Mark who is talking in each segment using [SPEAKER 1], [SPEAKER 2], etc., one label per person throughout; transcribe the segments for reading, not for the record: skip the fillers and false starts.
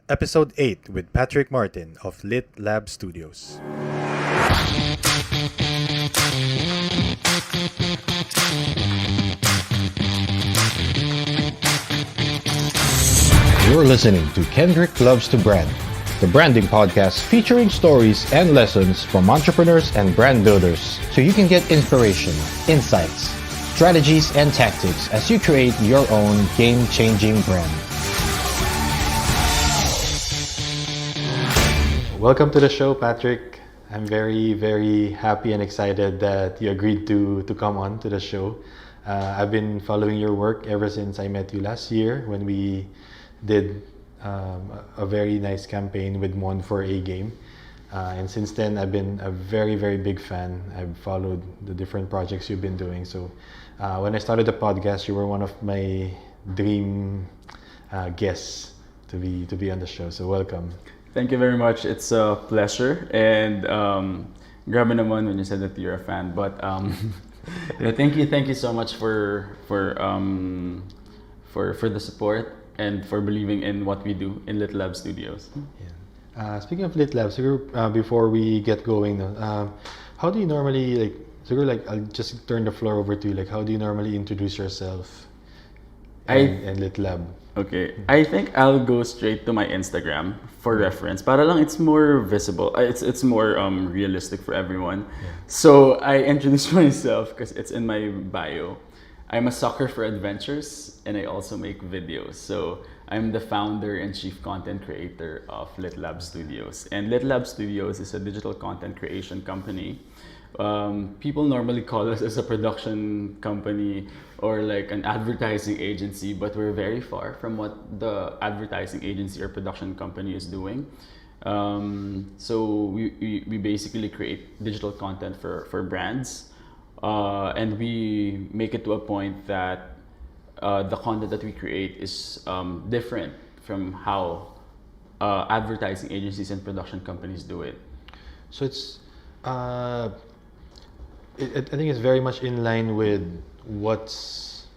[SPEAKER 1] Episode 8 with Patrick Martin of Litlab Studios.
[SPEAKER 2] You're listening to Kendrick Loves to Brand, the branding podcast featuring stories and lessons from entrepreneurs and brand builders so you can get inspiration, insights, strategies, and tactics as you create your own game-changing brand.
[SPEAKER 1] Welcome to the show, Patrick. I'm very happy and excited that you agreed to come on to the show. I've been following your work ever since I met you last year when we did a very nice campaign with Mon for a game. And since then, I've been a very big fan. I've followed the different projects you've been doing. So when I started the podcast, you were one of my dream guests to be on the show. So welcome.
[SPEAKER 3] Thank you very much. It's a pleasure. And grabe naman when you said that you're a fan. But yeah, thank you so much for the support and for believing in what we do in Litlab Studios.
[SPEAKER 1] Yeah. Speaking of Litlab, so before we get going, how do you normally I'll just turn the floor over to you. Like, how do you normally introduce yourself and Litlab?
[SPEAKER 3] Okay, I think I'll go straight to my Instagram for reference. Para lang it's more visible. It's more realistic for everyone.
[SPEAKER 1] Yeah.
[SPEAKER 3] So I introduce myself because it's in my bio. I'm a sucker for adventures and I also make videos. So I'm the founder and chief content creator of Litlab Studios. And Litlab Studios is a digital content creation company. People normally call us as a production company or like an advertising agency, but we're very far from what the advertising agency or production company is doing. So we basically create digital content for brands. And we make it to a point that the content that we create is different from how advertising agencies and production companies do it.
[SPEAKER 1] So I think it's very much in line with what's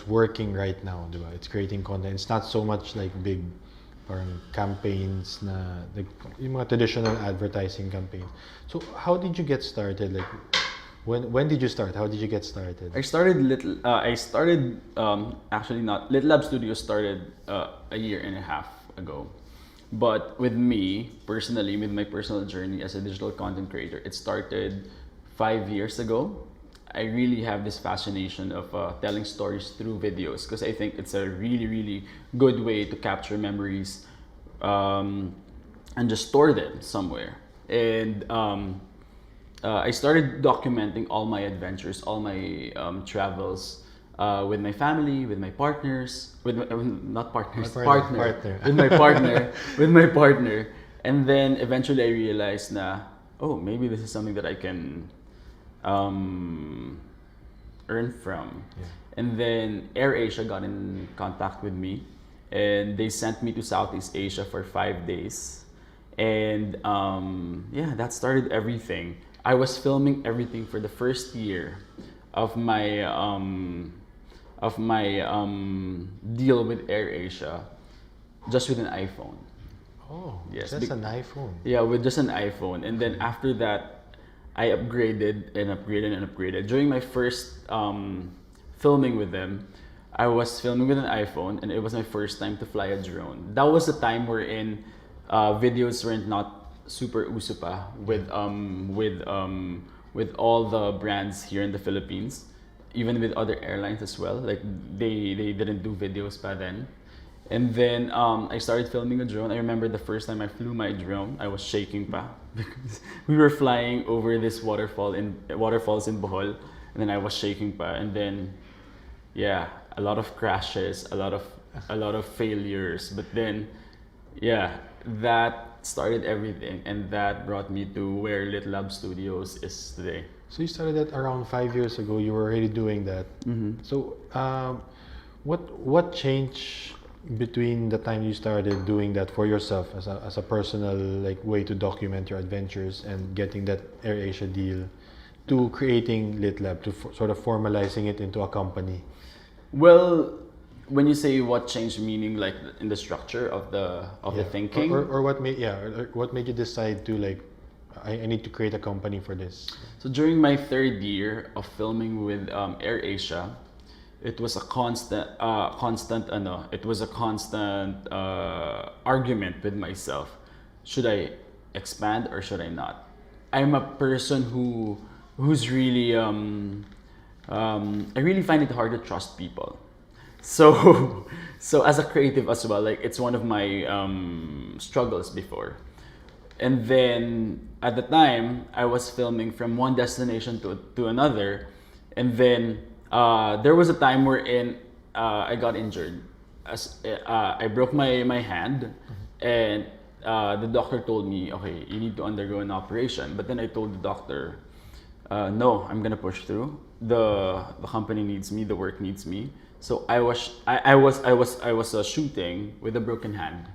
[SPEAKER 1] working right now, diba? It's creating content. It's not so much like big campaigns na like yung mga traditional advertising campaigns. So how did you get started? Like when did you start? How did you get started?
[SPEAKER 3] I started actually not Litlab Studios started a year and a half ago. But with me personally, with my personal journey as a digital content creator, it started 5 years ago. I really have this fascination of telling stories through videos because I think it's a really good way to capture memories and just store them somewhere. And I started documenting all my adventures, all my travels with my family, with my partners, with my, not partners, partner. With my partner, with my partner. And then eventually I realized na, oh, maybe this is something that I can earn from. Yeah. And then AirAsia got in contact with me and they sent me to Southeast Asia for 5 days. And yeah, that started everything. I was filming everything for the first year of my deal with AirAsia just with an iPhone.
[SPEAKER 1] Oh, yes, just an iPhone.
[SPEAKER 3] Yeah, with just an iPhone. And then after that, I upgraded. During my first filming with them, I was filming with an iPhone, and it was my first time to fly a drone. That was the time wherein videos weren't not super uso pa with all the brands here in the Philippines, even with other airlines as well. Like they didn't do videos by then. And then I started filming a drone. I remember the first time I flew my drone, I was shaking pa because we were flying over this waterfalls in Bohol, and then I was shaking pa. And then, yeah, a lot of crashes, a lot of failures. But then, yeah, that started everything, and that brought me to where Litlab Studios is today.
[SPEAKER 1] So you started that around 5 years ago. You were already doing that.
[SPEAKER 3] Mm-hmm.
[SPEAKER 1] So what changed between the time you started doing that for yourself as a personal like way to document your adventures and getting that AirAsia deal to creating Litlab, to sort of formalizing it into a company?
[SPEAKER 3] Well, When you say what changed, meaning like in the structure of the thinking,
[SPEAKER 1] or what made or what made you decide to like I need to create a company for this?
[SPEAKER 3] So during my third year of filming with AirAsia, it was a constant argument with myself. Should I expand or should I not? I'm a person who's really I really find it hard to trust people. So so as a creative as well, like it's one of my struggles before. And then at the time, I was filming from one destination to another, and then there was a time wherein I got injured. I broke my hand, and the doctor told me, okay, you need to undergo an operation. But then I told the doctor, no, I'm gonna push through. The company needs me, the work needs me. So I was shooting with a broken hand.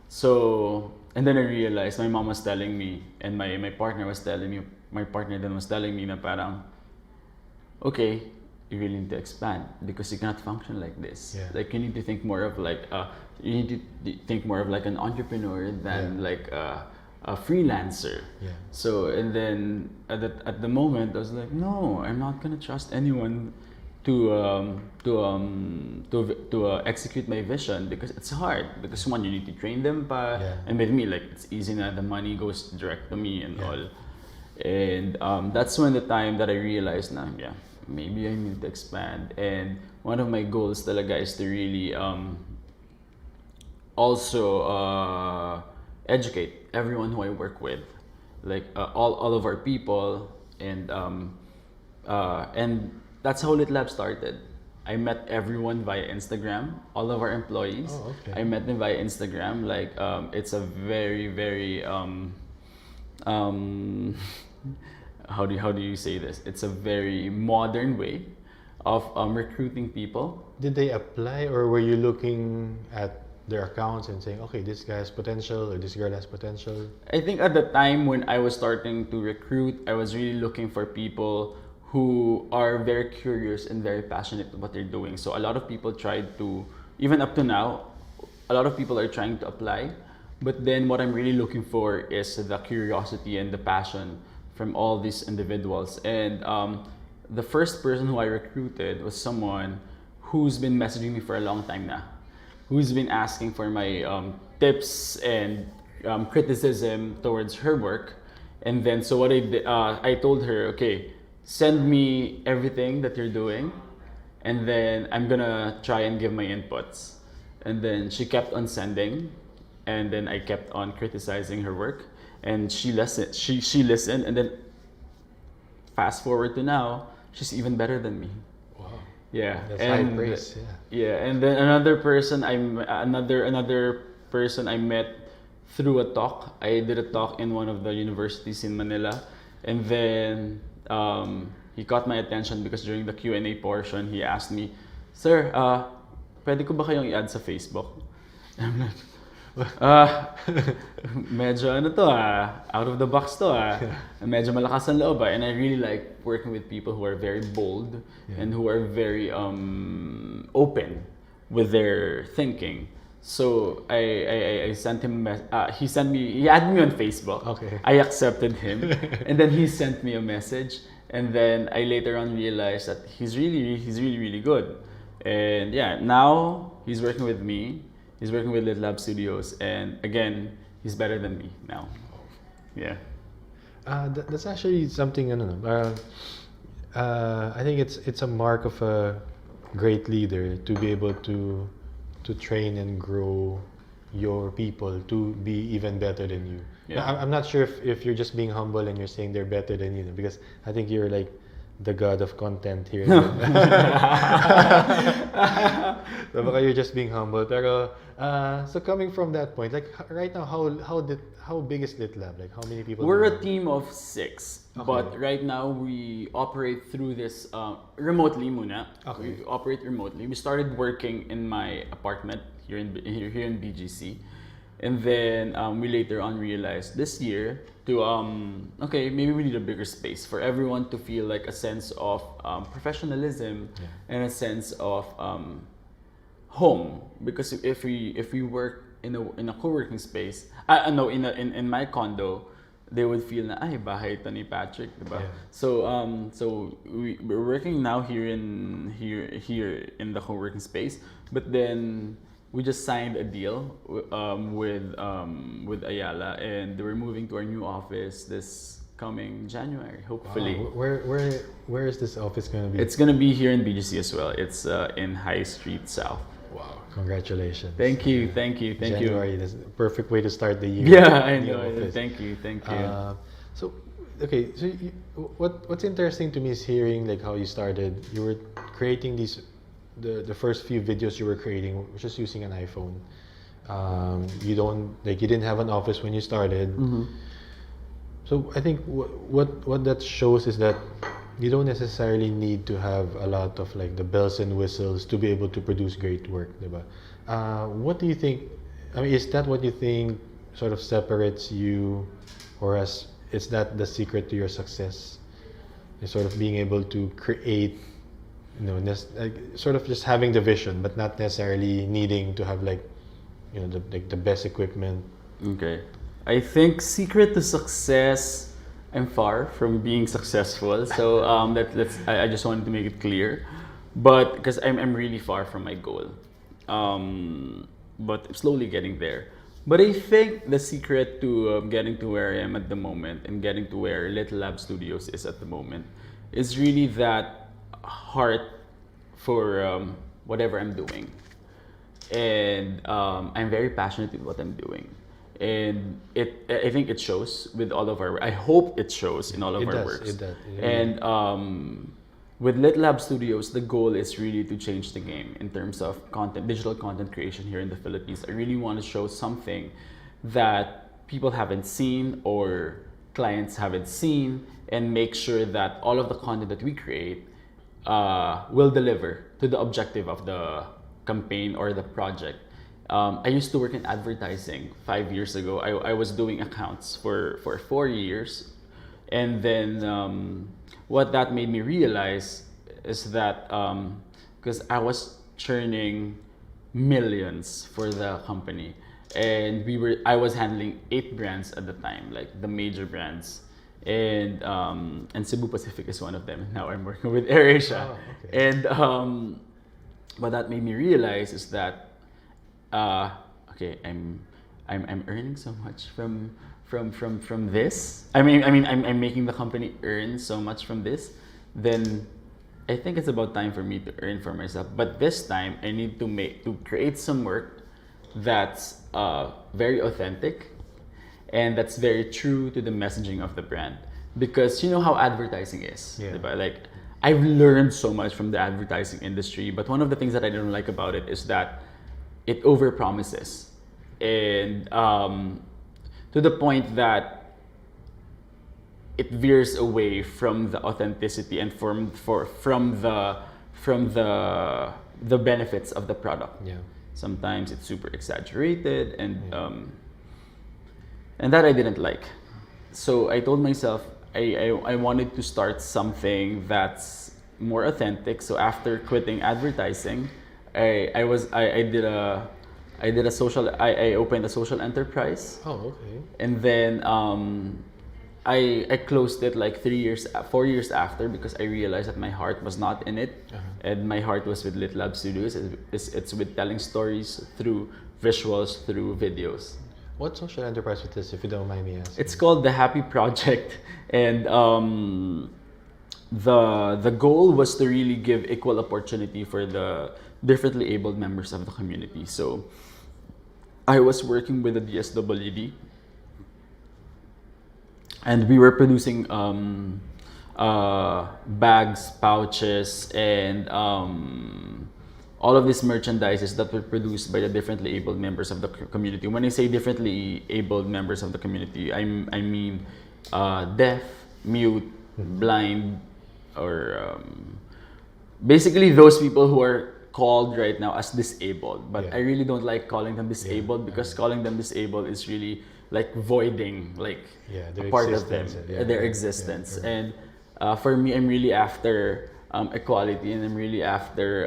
[SPEAKER 3] So and then I realized my mom was telling me, and my partner was telling me, my partner then was telling me na parang, okay, you really need to expand because you cannot function like this.
[SPEAKER 1] Yeah.
[SPEAKER 3] Like you need to think more of like you need to think more of like an entrepreneur than like a freelancer.
[SPEAKER 1] Yeah.
[SPEAKER 3] So and then at the moment I was like, no, I'm not gonna trust anyone to execute my vision because it's hard. Because one, you need to train them, and with me, like it's easy na the money goes direct to me and all. And that's when the time that I realized na maybe I need to expand. And one of my goals talaga is to really also educate everyone who I work with, like all of our people, and that's how Litlab started. I met everyone via Instagram, all of our employees.
[SPEAKER 1] Oh, okay.
[SPEAKER 3] I met them via Instagram. Like it's a very very how do you say this? It's a very modern way of recruiting people.
[SPEAKER 1] Did they apply, or were you looking at their accounts and saying, okay, this guy has potential or this girl has potential?
[SPEAKER 3] I think at the time when I was starting to recruit, I was really looking for people who are very curious and very passionate about what they're doing. So a lot of people tried to, even up to now, a lot of people are trying to apply. But then what I'm really looking for is the curiosity and the passion from all these individuals. And the first person who I recruited was someone who's been messaging me for a long time now, who's been asking for my tips and criticism towards her work. And then so what I did, I told her, okay, send me everything that you're doing, and then I'm gonna try and give my inputs. And then she kept on sending, and then I kept on criticizing her work, and she listened. She listened, and then fast forward to now, she's even better than me.
[SPEAKER 1] Wow.
[SPEAKER 3] Yeah,
[SPEAKER 1] That's
[SPEAKER 3] and
[SPEAKER 1] high praise.
[SPEAKER 3] yeah, and then another person another person I met through a talk. I did a talk in one of the universities in Manila, and then he caught my attention because during the Q&A portion, he asked me, "Sir, pwede ko ba kayong i-add sa Facebook?" And I'm like, medyo ano to out of the box to medyo malakas ang loob and I really like working with people who are very bold and who are very open with their thinking. So I sent him he added me on Facebook.
[SPEAKER 1] Okay.
[SPEAKER 3] I accepted him and then he sent me a message, and then I later on realized that he's really good. And yeah, now he's working with me. He's working with Litlab Studios, and again, he's better than me now. Yeah.
[SPEAKER 1] That's actually something. I think it's a mark of a great leader to be able to train and grow your people to be even better than you.
[SPEAKER 3] Yeah.
[SPEAKER 1] Now, I'm not sure if you're just being humble and you're saying they're better than you, because I think you're like the god of content here. So baka you're just being humble. Pero so coming from that point, like right now, how big is Litlab? Like how many people?
[SPEAKER 3] We're
[SPEAKER 1] do
[SPEAKER 3] a team of 6,
[SPEAKER 1] Okay.
[SPEAKER 3] but right now we operate through this remotely muna.
[SPEAKER 1] Okay.
[SPEAKER 3] We operate remotely. We started working in my apartment here in BGC, and then we later on realized this year to okay, maybe we need a bigger space for everyone to feel like a sense of professionalism and a sense of home, because if we work in a co-working space, no, in my condo, they would feel na ay bahay ito ni Patrick, diba?
[SPEAKER 1] Yeah.
[SPEAKER 3] So we're working now here in the co-working space, but then we just signed a deal with Ayala, and we're moving to our new office this coming January, hopefully.
[SPEAKER 1] Wow. Where is this office going to be?
[SPEAKER 3] It's gonna be here in BGC as well. It's in High Street South.
[SPEAKER 1] Wow, congratulations.
[SPEAKER 3] Thank you.
[SPEAKER 1] January, that's the perfect way to start the year.
[SPEAKER 3] Yeah, I
[SPEAKER 1] New
[SPEAKER 3] know.
[SPEAKER 1] office.
[SPEAKER 3] Thank you.
[SPEAKER 1] So, okay, so what's interesting to me is hearing like how you started. You were creating the first few videos you were creating were just using an iPhone. You didn't have an office when you started.
[SPEAKER 3] Mm-hmm.
[SPEAKER 1] So I think what that shows is that you don't necessarily need to have a lot of like the bells and whistles to be able to produce great work, diba? What do you think? I mean, is that what you think sort of separates you, or is that the secret to your success? Is sort of being able to create, sort of just having the vision, but not necessarily needing to have like, the best equipment.
[SPEAKER 3] Okay. I think secret to success, I'm far from being successful. So I just wanted to make it clear, but because I'm really far from my goal, but I'm slowly getting there. But I think the secret to getting to where I am at the moment and getting to where Litlab Studios is at the moment is really that heart for whatever I'm doing, and I'm very passionate with what I'm doing. And I think it shows with all of our. I hope it shows in all of our works.
[SPEAKER 1] It does.
[SPEAKER 3] And with Litlab Studios, the goal is really to change the game in terms of digital content creation here in the Philippines. I really want to show something that people haven't seen or clients haven't seen, and make sure that all of the content that we create will deliver to the objective of the campaign or the project. I used to work in advertising 5 years ago. I was doing accounts for 4 years. And then what that made me realize is that because I was churning millions for the company, and I was handling 8 brands at the time, like the major brands. And Cebu Pacific is one of them. Now I'm working with AirAsia.
[SPEAKER 1] Oh, okay.
[SPEAKER 3] And what that made me realize is that okay, I'm earning so much from this. I mean I'm making the company earn so much from this. Then I think it's about time for me to earn for myself. But this time I need to create some work that's very authentic and that's very true to the messaging of the brand. Because you know how advertising is,
[SPEAKER 1] Yeah.
[SPEAKER 3] diba? Like I've learned so much from the advertising industry, but one of the things that I don't like about it is that it overpromises, and to the point that it veers away from the authenticity and from the benefits of the product.
[SPEAKER 1] Yeah.
[SPEAKER 3] Sometimes it's super exaggerated, and that I didn't like. So I told myself I wanted to start something that's more authentic. So after quitting advertising, I opened a social enterprise.
[SPEAKER 1] Oh, okay.
[SPEAKER 3] And then I closed it like 4 years after, because I realized that my heart was not in it.
[SPEAKER 1] Uh-huh.
[SPEAKER 3] And my heart was with Litlab Studios. It's with telling stories through visuals, through videos.
[SPEAKER 1] What social enterprise is this, if you don't mind me asking?
[SPEAKER 3] It's called The Happy Project, and the goal was to really give equal opportunity for the differently abled members of the community. So I was working with the DSWD, and we were producing bags, pouches, and all of these merchandises that were produced by the differently abled members of the community. When I say differently abled members of the community, I mean deaf, mute, blind, or basically those people who are called right now as disabled. But
[SPEAKER 1] Yeah.
[SPEAKER 3] I really don't like calling them disabled, because calling them disabled is really like voiding like
[SPEAKER 1] their
[SPEAKER 3] a part of them,
[SPEAKER 1] existence, yeah.
[SPEAKER 3] their existence.
[SPEAKER 1] Yeah.
[SPEAKER 3] And for me, I'm really after equality, and I'm really after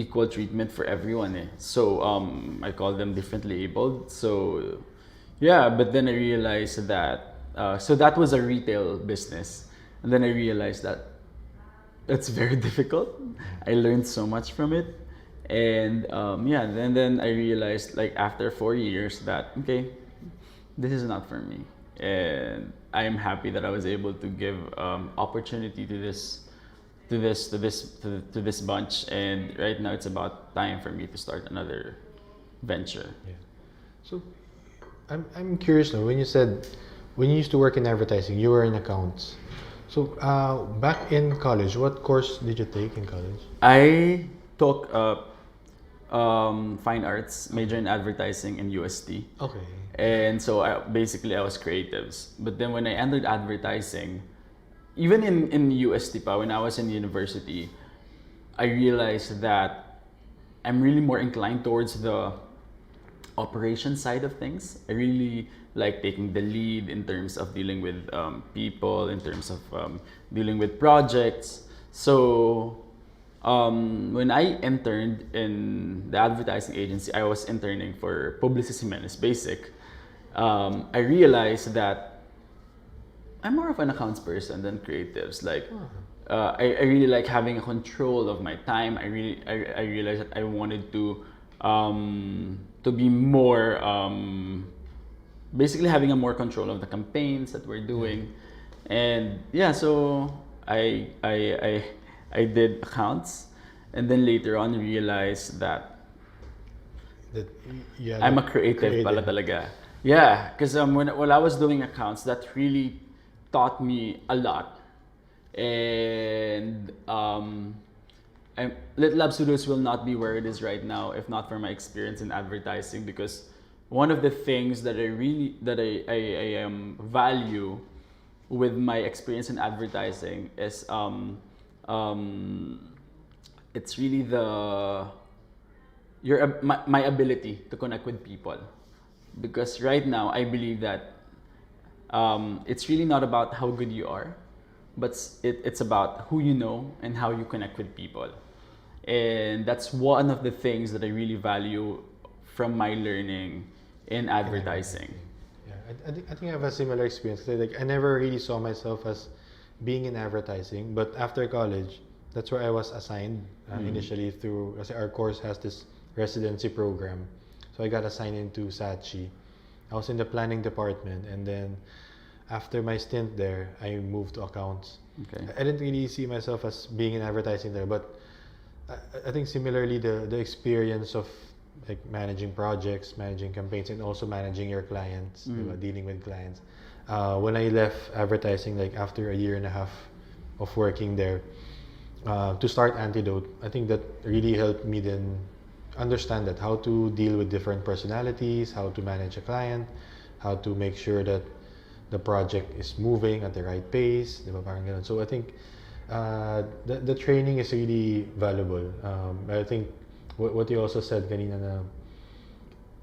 [SPEAKER 3] equal treatment for everyone. So I call them differently abled. So yeah, but then I realized that so that was a retail business, and then I realized that it's very difficult. I learned so much from it, and yeah, then I realized like after 4 years that okay, this is not for me, and I am happy that I was able to give opportunity to this bunch, and right now it's about time for me to start another venture.
[SPEAKER 1] Yeah. So I'm curious now. When you said when you used to work in advertising, you were in accounts. So back in college, what course did you take in college?
[SPEAKER 3] I took fine arts, major in advertising in UST.
[SPEAKER 1] Okay.
[SPEAKER 3] And so basically I was creatives. But then when I entered advertising, even in UST pa, when I was in university, I realized that I'm really more inclined towards the operation side of things. I really like taking the lead in terms of dealing with people, in terms of dealing with projects. So when I interned in the advertising agency, I was interning for Publicis Jimenez Basic. I realized that I'm more of an accounts person than creatives. Like, I really like having a control of my time. I realized that I wanted to be more, basically having a more control of the campaigns that we're doing, and yeah. So I did accounts, and then later on realized that I'm a creative pala talaga. Yeah, because when I was doing accounts, that really taught me a lot. And Litlab Studios will not be where it is right now if not for my experience in advertising, because one of the things that I value with my experience in advertising is it's really my ability to connect with people. Because right now I believe that it's really not about how good you are, but it's about who you know and how you connect with people. And that's one of the things that I really value from my learning in advertising.
[SPEAKER 1] Yeah, I think I have a similar experience. Like I never really saw myself as being in advertising, but after college, that's where I was assigned initially through, kasi our course has this residency program. So I got assigned into Saatchi. I was in the planning department, and then after my stint there, I moved to accounts.
[SPEAKER 3] Okay.
[SPEAKER 1] I didn't really see myself as being in advertising there, but I think similarly the experience of like managing projects, managing campaigns, and also managing your clients, dealing with clients. When I left advertising, like after a year and a half of working there, to start Antidote, I think that really helped me then understand that how to deal with different personalities, how to manage a client, how to make sure that the project is moving at the right pace, di ba? Parang ganun. So I think the training is really valuable. I think what you also said kanina na,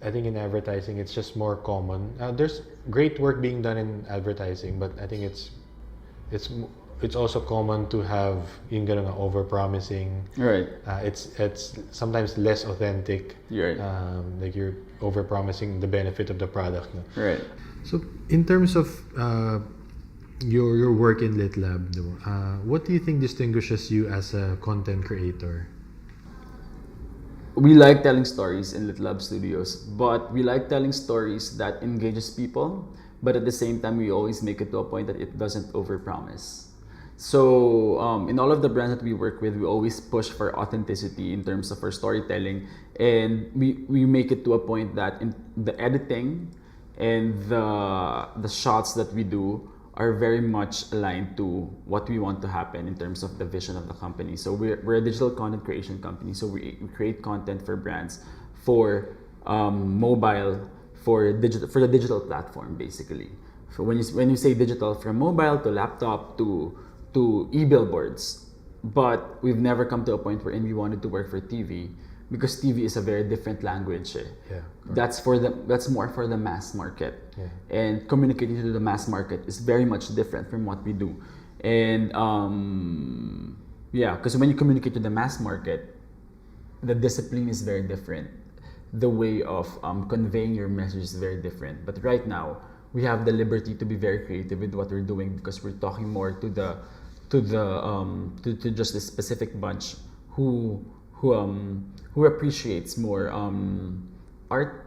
[SPEAKER 1] I think in advertising it's just more common. There's great work being done in advertising, but I think it's also common to have yung ganun nga over-promising.
[SPEAKER 3] Right.
[SPEAKER 1] It's sometimes less authentic.
[SPEAKER 3] Right.
[SPEAKER 1] Like you're over-promising the benefit of the product. No?
[SPEAKER 3] Right.
[SPEAKER 1] So in terms of your work in Litlab, what do you think distinguishes you as a content creator?
[SPEAKER 3] We like telling stories in Litlab Studios, but we like telling stories that engages people, but at the same time we always make it to a point that it doesn't overpromise. So in all of the brands that we work with, we always push for authenticity in terms of our storytelling, and we make it to a point that in the editing and the shots that we do are very much aligned to what we want to happen in terms of the vision of the company. So we're a digital content creation company, so we create content for brands, for mobile, for the digital platform basically. So when you say digital, from mobile to laptop to e-billboards, but we've never come to a point wherein we wanted to work for TV, because TV is a very different language.
[SPEAKER 1] Yeah,
[SPEAKER 3] that's more for the mass market.
[SPEAKER 1] Yeah.
[SPEAKER 3] And communicating to the mass market is very much different from what we do. And yeah, because when you communicate to the mass market, the discipline is very different. The way of conveying your message is very different. But right now, we have the liberty to be very creative with what we're doing because we're talking more to just a specific bunch who appreciates more art,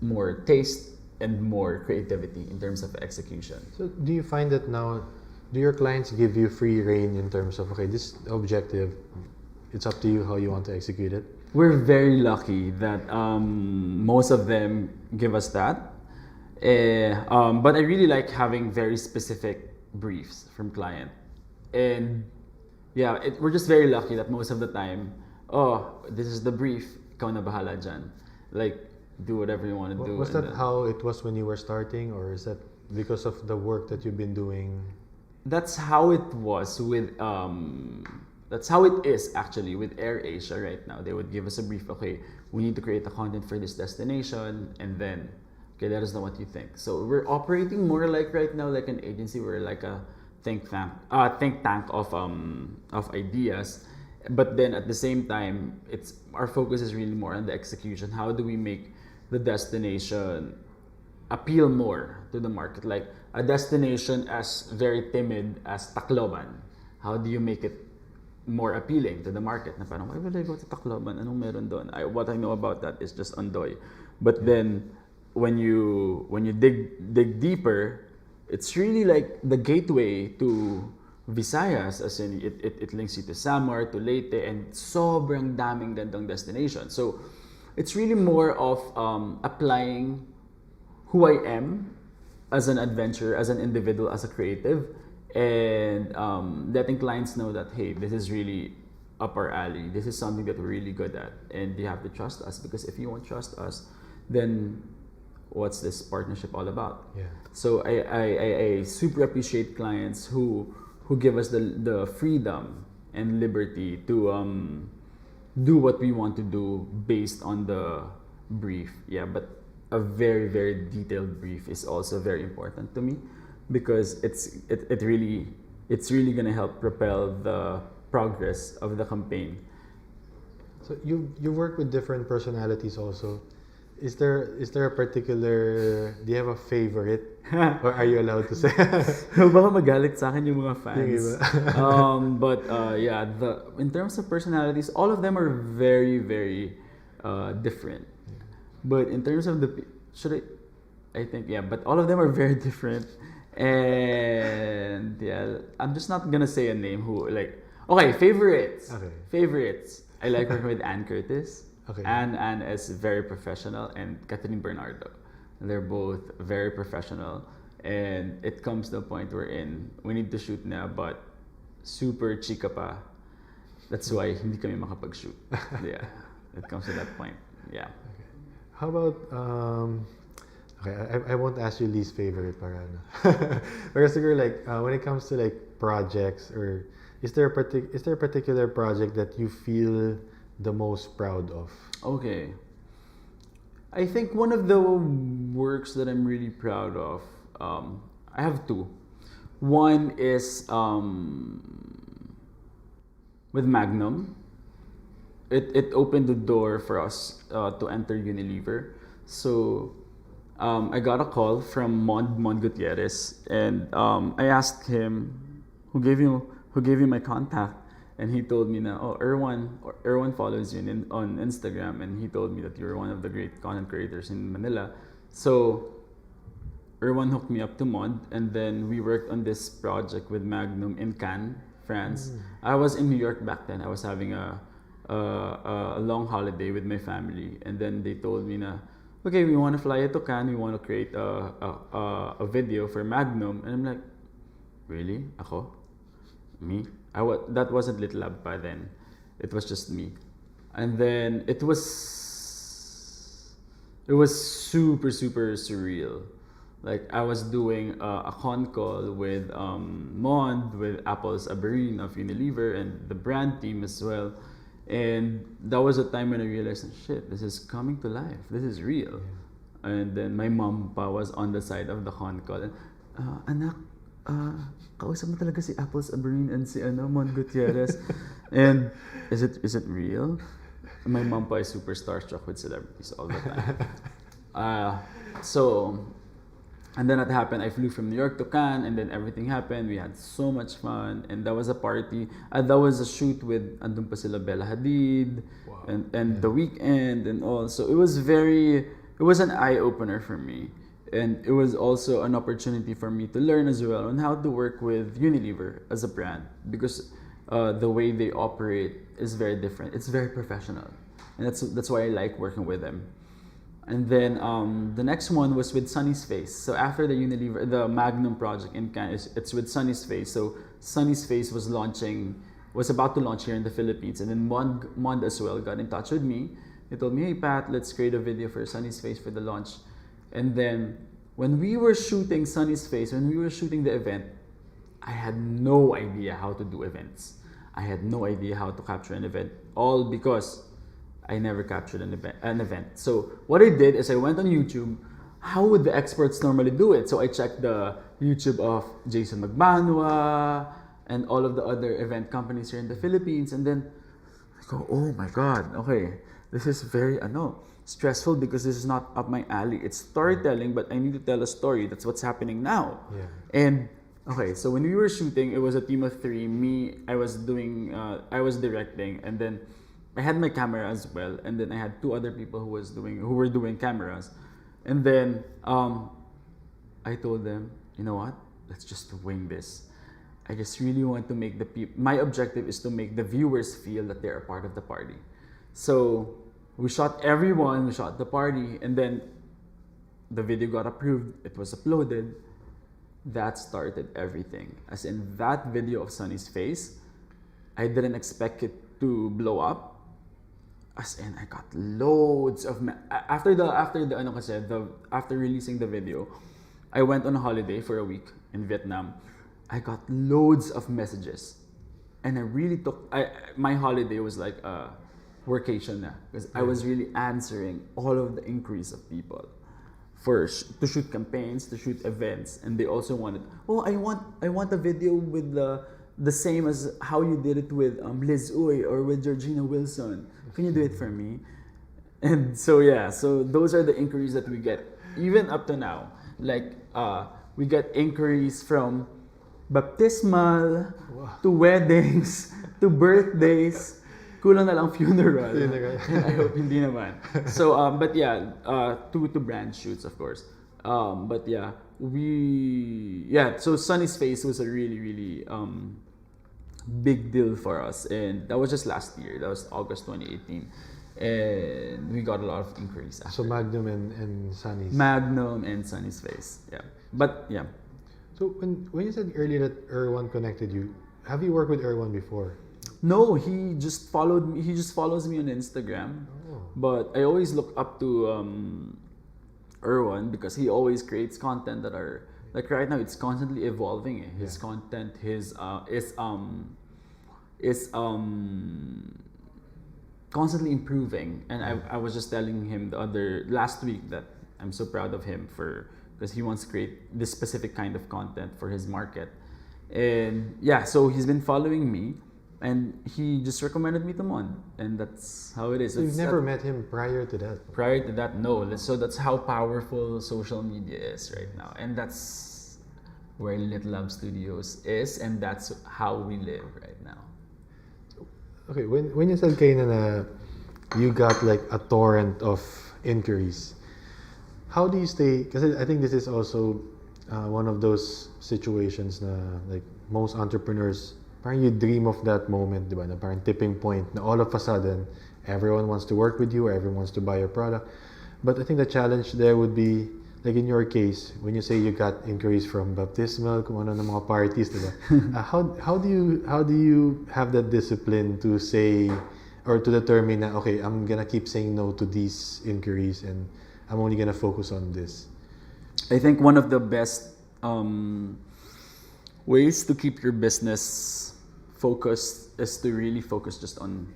[SPEAKER 3] more taste, and more creativity in terms of execution.
[SPEAKER 1] So do you find that now, do your clients give you free reign in terms of, okay, this objective, it's up to you how you want to execute it?
[SPEAKER 3] We're very lucky that most of them give us that. But I really like having very specific briefs from client. And yeah, we're just very lucky that most of the time, oh, this is the brief, ikaw na bahala dyan. Like, do whatever you want to do.
[SPEAKER 1] Was that how it was when you were starting, or is that because of the work that you've been doing?
[SPEAKER 3] That's how it was with that's how it is actually with AirAsia right now. They would give us a brief, okay, we need to create a content for this destination, and then okay, let us know what you think. So we're operating more like right now like an agency. We're like a think tank of ideas. But then at the same time, it's our focus is really more on the execution. How do we make the destination appeal more to the market? Like a destination as very timid as Tacloban. How do you make it more appealing to the market? Na parang, why would I go to Tacloban? Anong meron doon? What I know about that is just Andoy. But then when you dig deeper, it's really like the gateway to Visayas, as in it links you to Samar, to Leyte, and sobrang daming gandang destination. So it's really more of applying who I am as an adventurer, as an individual, as a creative, and letting clients know that, hey, this is really up our alley. This is something that we're really good at, and you have to trust us, because if you won't trust us, then what's this partnership all about?
[SPEAKER 1] Yeah.
[SPEAKER 3] So I super appreciate clients who give us the freedom and liberty to do what we want to do based on the brief. Yeah, but a very, very detailed brief is also very important to me, because it's really gonna help propel the progress of the campaign.
[SPEAKER 1] So you work with different personalities also. Is there a particular, do you have a favorite? Or are you allowed to say?
[SPEAKER 3] Baka magalit sa akin yung mga fans.
[SPEAKER 1] Sige
[SPEAKER 3] But yeah, in terms of personalities, all of them are very, very different. But in terms of I think, yeah, but all of them are very different. And yeah, I'm just not gonna say a name who, like, okay, favorites.
[SPEAKER 1] Okay.
[SPEAKER 3] Favorites. I like working with Ann Curtis.
[SPEAKER 1] Okay.
[SPEAKER 3] Anne is very professional, and Catherine Bernardo. They're both very professional, and it comes to a point wherein we need to shoot na, but super chika pa. That's why hindi kami makapag-shoot. Yeah, it comes to that point. Yeah.
[SPEAKER 1] Okay. How about okay, I won't ask you least favorite para ano. Because like when it comes to like projects, or is there a particular project that you feel the most proud of?
[SPEAKER 3] Okay. I think one of the works that I'm really proud of, I have two. One is with Magnum. It opened the door for us to enter Unilever. So I got a call from Mon Gutierrez, and I asked him, who gave you my contact? And he told me na, oh, Erwan follows you on Instagram, and he told me that you're one of the great content creators in Manila. So Erwan hooked me up to Mod, and then we worked on this project with Magnum in Cannes, France. I was in New York back then. I was having a long holiday with my family, and then they told me na, okay, we want to fly you to Cannes. We want to create a video for Magnum, and I'm like, really? Ako? Me? That wasn't Litlab by then. It was just me. And then it was super, super surreal. Like, I was doing a con call with Mond, with Apple's Aberine of Unilever, and the brand team as well. And that was a time when I realized, shit, this is coming to life. This is real. Yeah. And then my mom pa was on the side of the con call. And, anak, kausap mo talaga si Apple's Aberine and si Mon Gutierrez. And is it real? My mom pa is super starstruck with celebrities all the time. So, and then that happened. I flew from New York to Cannes, and then everything happened. We had so much fun, and that was a party. That was a shoot with andun pa sila Bella Hadid, and The Weeknd and all. So it was an eye opener for me, and it was also an opportunity for me to learn as well on how to work with Unilever as a brand, because the way they operate is very different. It's very professional, and that's why I like working with them. And then the next one was with Sunny's Face. So after the Unilever, the Magnum project in Cannes, it's with Sunny's Face. So Sunny's Face was about to launch here in the Philippines, and then Mond as well got in touch with me. They told me, "Hey Pat, let's create a video for Sunny's Face for the launch." And then when we were shooting Sunny's Face, when we were shooting the event, I had no idea how to do events. I had no idea how to capture an event, all because I never captured an event. So what I did is I went on YouTube. How would the experts normally do it? So I checked the YouTube of Jason Magbanwa and all of the other event companies here in the Philippines, and then I go, oh my God, okay, this is very stressful because this is not up my alley. It's storytelling, but I need to tell a story. That's what's happening now.
[SPEAKER 1] Yeah.
[SPEAKER 3] And okay, so when we were shooting, it was a team of 3. Me, I was directing, and then I had my camera as well, and then I had 2 other people who were doing cameras, and then I told them, you know what? Let's just wing this. I just really want to make my objective is to make the viewers feel that they're a part of the party. So we shot everyone, we shot the party, and then the video got approved. It was uploaded. That started everything. As in that video of Sunny's Face, I didn't expect it to blow up. As in, I got loads of after releasing the video, I went on a holiday for a week in Vietnam. I got loads of messages, and I really my holiday was like a workation because I was really answering all of the inquiries of people to shoot campaigns, to shoot events, and they also wanted, I want a video with the same as how you did it with Liz Uy or with Georgina Wilson. Can you do it for me? And so those are the inquiries that we get even up to now. Like we get inquiries from baptismal to weddings to birthdays. Kulang na lang funeral. I hope hindi naman. So to brand shoots, of course. So Sunny's Face was a really, really big deal for us, and that was just last year. That was August 2018, and we got a lot of inquiries after.
[SPEAKER 1] So Magnum and Sunny's.
[SPEAKER 3] Magnum and Sunny's Face, yeah. But yeah.
[SPEAKER 1] So when you said earlier that Erwan connected you, have you worked with Erwan before?
[SPEAKER 3] No, he just followed me. He just follows me on Instagram. Oh. But I always look up to Erwan because he always creates content that are like right now. It's constantly evolving. His content, is constantly improving. And I was just telling him last week that I'm so proud of him because he wants to create this specific kind of content for his market. And so he's been following me. And he just recommended me to Mon, and that's how it is.
[SPEAKER 1] So you've never met him prior to that?
[SPEAKER 3] Prior to that, no. So that's how powerful social media is right now. And that's where Litlab Studios is, and that's how we live right now.
[SPEAKER 1] Okay, when you said Kainan na you got like a torrent of inquiries, how do you stay? Because I think this is also one of those situations na like most entrepreneurs, parang you dream of that moment, di ba? Na parang tipping point na all of a sudden everyone wants to work with you or everyone wants to buy your product. But I think the challenge there would be, like in your case, when you say you got inquiries from baptismal, kung ano ng mga parties, di ba? How do you have that discipline to say or to determine na, okay, I'm gonna keep saying no to these inquiries and I'm only gonna focus on this?
[SPEAKER 3] I think one of the best ways to keep your business focused is to really focus just on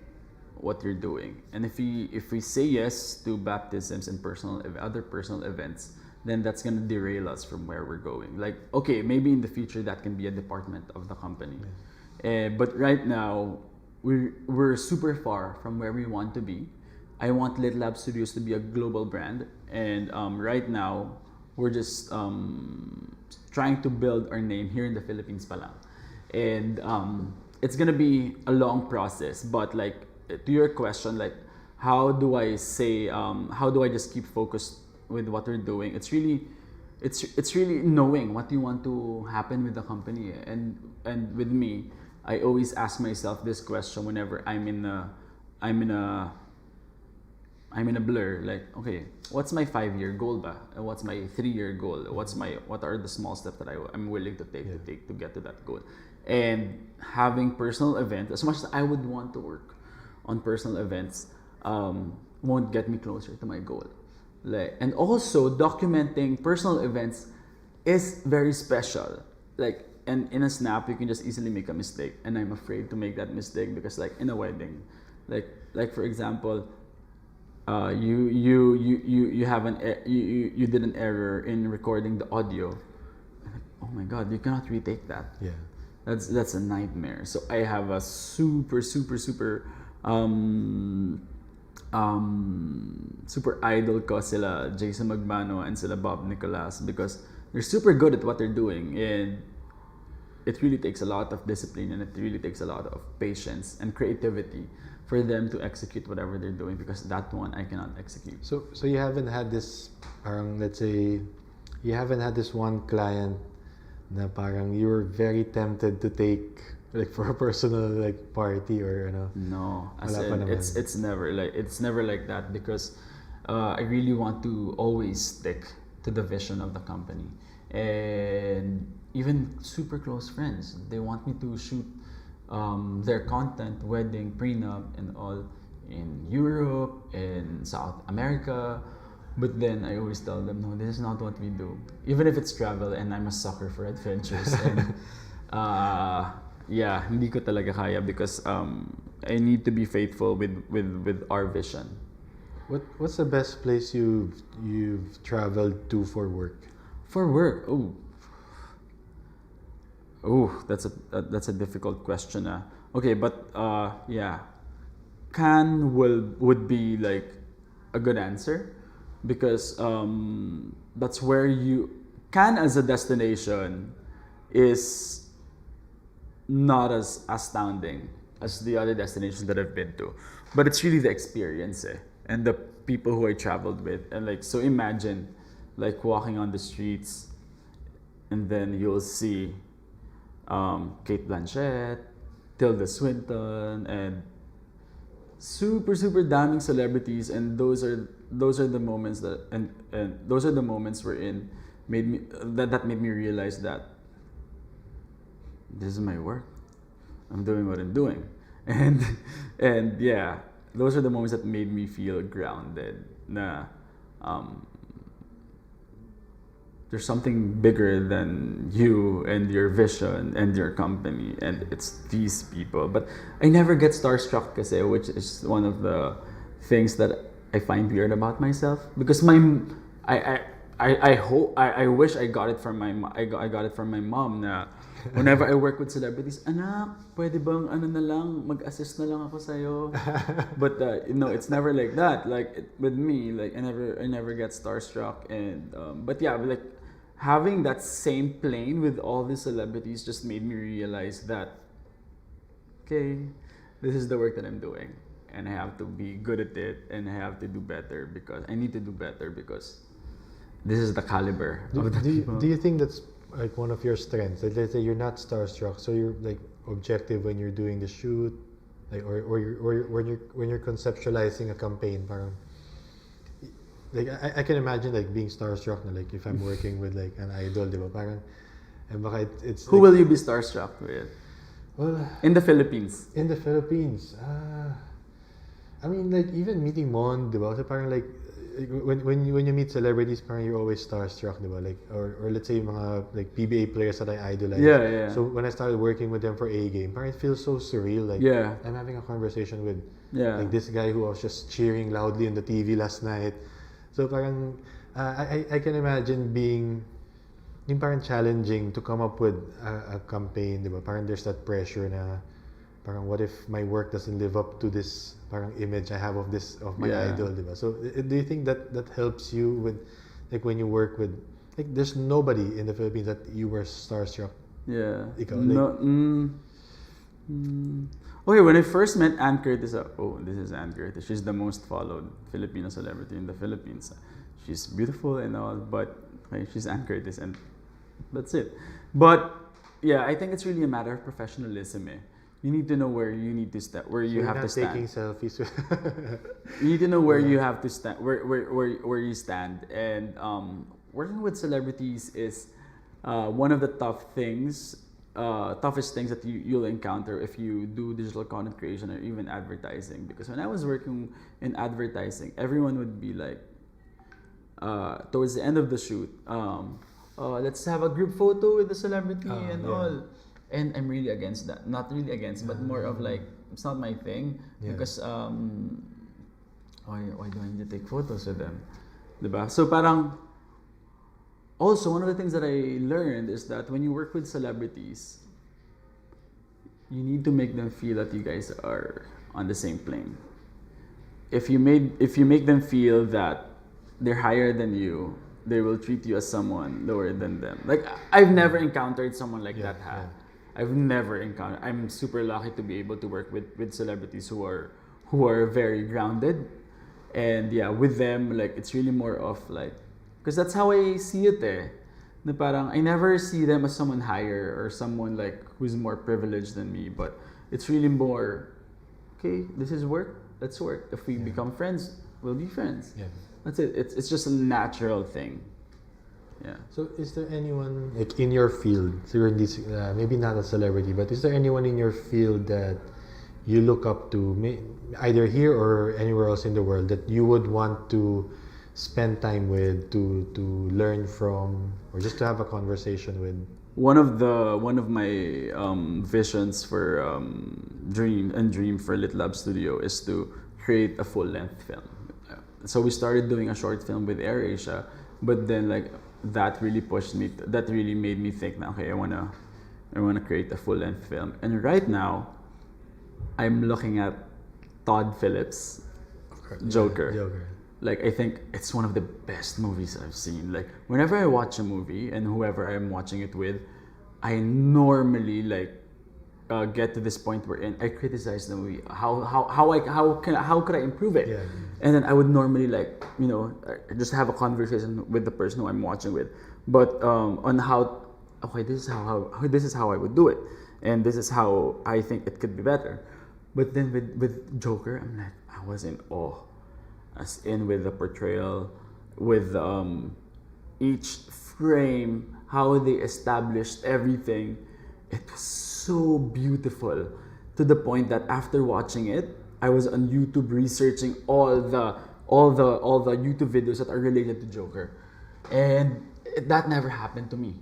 [SPEAKER 3] what you're doing. And if we say yes to baptisms and other personal events, then that's gonna derail us from where we're going. Like, okay, maybe in the future that can be a department of the company, but right now we're super far from where we want to be. I want Litlab Studios to be a global brand, and right now we're just trying to build our name here in the Philippines pa lang. And it's gonna be a long process, but like to your question, like how do I say how do I just keep focused with what we're doing? It's really knowing what you want to happen with the company, and with me, I always ask myself this question whenever I'm in a blur. Like, okay, what's my 5-year goal ba? And what's my 3-year goal? What are the small steps that I'm willing to take to get to that goal? And having personal events, as much as I would want to work on personal events, won't get me closer to my goal. Like, and also documenting personal events is very special. Like, and in a snap, you can just easily make a mistake, and I'm afraid to make that mistake because, like, in a wedding, like for example, you have you did an error in recording the audio. Oh my God, you cannot retake that.
[SPEAKER 1] Yeah.
[SPEAKER 3] That's a nightmare. So I have a super idol ko sila Jason Magbano and sila Bob Nicolas, because they're super good at what they're doing, and it really takes a lot of discipline, and it really takes a lot of patience and creativity for them to execute whatever they're doing, because that one I cannot execute.
[SPEAKER 1] So you haven't had this, let's say, you haven't had this one client na parang you were very tempted to take like for a personal like party, or
[SPEAKER 3] No, as
[SPEAKER 1] Wala pa
[SPEAKER 3] in,
[SPEAKER 1] naman.
[SPEAKER 3] it's never like that, because I really want to always stick to the vision of the company. And even super close friends, they want me to shoot their content, wedding, prenup, and all in Europe, in South America. But then I always tell them, no, this is not what we do. Even if it's travel, and I'm a sucker for adventures. And yeah, hindi ko talaga kaya, because I need to be faithful with our vision.
[SPEAKER 1] What's the best place you've traveled to for work?
[SPEAKER 3] For work, that's a difficult question. Okay, but yeah, Cannes would be like a good answer, because that's where Cannes as a destination is not as astounding as the other destinations that I've been to, but it's really the experience, and the people who I traveled with. And like, so imagine like walking on the streets, and then you'll see Kate Blanchett, Tilda Swinton, and super damning celebrities. And those are the moments that and those are the moments wherein made me realize that this is my work. I'm doing what I'm doing. And yeah, those are the moments that made me feel grounded. There's something bigger than you and your vision and your company, and it's these people. But I never get starstruck kasi, which is one of the things that I find weird about myself, because I wish I got it from I got it from my mom na whenever I work with celebrities, anak, pwede bang na lang, mag-assist na lang ako sa'yo. But it's never like that. Like with me, like I never get starstruck. And but yeah, like having that same plane with all these celebrities just made me realize that, okay, this is the work that I'm doing, and I have to be good at it, and I have to do better, because I need to do better, because this is the caliber of the people.
[SPEAKER 1] Do you think that's like one of your strengths? Like, let's say you're not starstruck, so you're like objective when you're doing the shoot, like or when you're conceptualizing a campaign, parang, like I can imagine like being starstruck na, like if I'm working with like an idol, di ba? Parang, and baka it's
[SPEAKER 3] Who
[SPEAKER 1] like,
[SPEAKER 3] will you be starstruck with?
[SPEAKER 1] well,
[SPEAKER 3] In the Philippines.
[SPEAKER 1] in the Philippines, I mean, like even meeting Mon, di ba? So parang like when you meet celebrities, parang you're always starstruck, di ba? Like or let's say mga like PBA players that I idolize.
[SPEAKER 3] Yeah.
[SPEAKER 1] So when I started working with them for A Game, parang it feels so surreal. Like
[SPEAKER 3] Yeah.
[SPEAKER 1] I'm having a conversation with
[SPEAKER 3] Yeah.
[SPEAKER 1] like this guy who was just cheering loudly on the TV last night. So parang I can imagine being yung parang challenging to come up with a campaign, di ba? Parang there's that pressure na parang what if my work doesn't live up to this parang image I have of my idol, diba? So do you think that helps you with like when you work with like there's nobody in the Philippines that you were starstruck?
[SPEAKER 3] Yeah.
[SPEAKER 1] Ikaw,
[SPEAKER 3] No. Okay, when I first met Ann Curtis, this is Ann Curtis. She's the most followed Filipino celebrity in the Philippines. She's beautiful and all, but okay, she's Ann Curtis, and that's it. But yeah, I think it's really a matter of professionalism. You need to know where you need to stand, where you have to stand.
[SPEAKER 1] Taking selfies.
[SPEAKER 3] You need to know where you have to stand, where you stand, and working with celebrities is one of the toughest things that you'll encounter if you do digital content creation or even advertising. Because when I was working in advertising, everyone would be like, towards the end of the shoot, let's have a group photo with the celebrity and all. And I'm really against that. Not really against, but more of like, it's not my thing. Because why do I need to take photos with them? Diba? So parang, also, one of the things that I learned is that when you work with celebrities, you need to make them feel that you guys are on the same plane. If you make them feel that they're higher than you, they will treat you as someone lower than them. Like I've never encountered someone like that. I've never encountered. I'm super lucky to be able to work with celebrities who are very grounded, and with them like it's really more of like. Because that's how I see it Na parang, I never see them as someone higher or someone like who's more privileged than me. But it's really more, okay, this is work, let's work. If we become friends, we'll be friends. Yeah. That's it. It's just a natural thing. Yeah.
[SPEAKER 1] So is there anyone like in your field, so you're in this, maybe not a celebrity, but is there anyone in your field that you look up to, either here or anywhere else in the world, that you would want to spend time with, to learn from, or just to have a conversation with?
[SPEAKER 3] One of my visions for dream for Litlab Studio is to create a full length film. So we started doing a short film with AirAsia, but then like that really pushed me. That really made me think, now, okay, I wanna create a full length film. And right now, I'm looking at Todd Phillips' Joker. Like, I think it's one of the best movies I've seen. Like, whenever I watch a movie and whoever I'm watching it with, I normally like get to this point where I criticize the movie. How could I improve it?
[SPEAKER 1] Yeah.
[SPEAKER 3] And then I would normally like just have a conversation with the person who I'm watching with, but on how this is how I would do it, and this is how I think it could be better. But then with Joker, I'm like, I was in awe. As in with the portrayal, with each frame, how they established everything. It was so beautiful, to the point that after watching it, I was on YouTube researching all the YouTube videos that are related to Joker, and that never happened to me.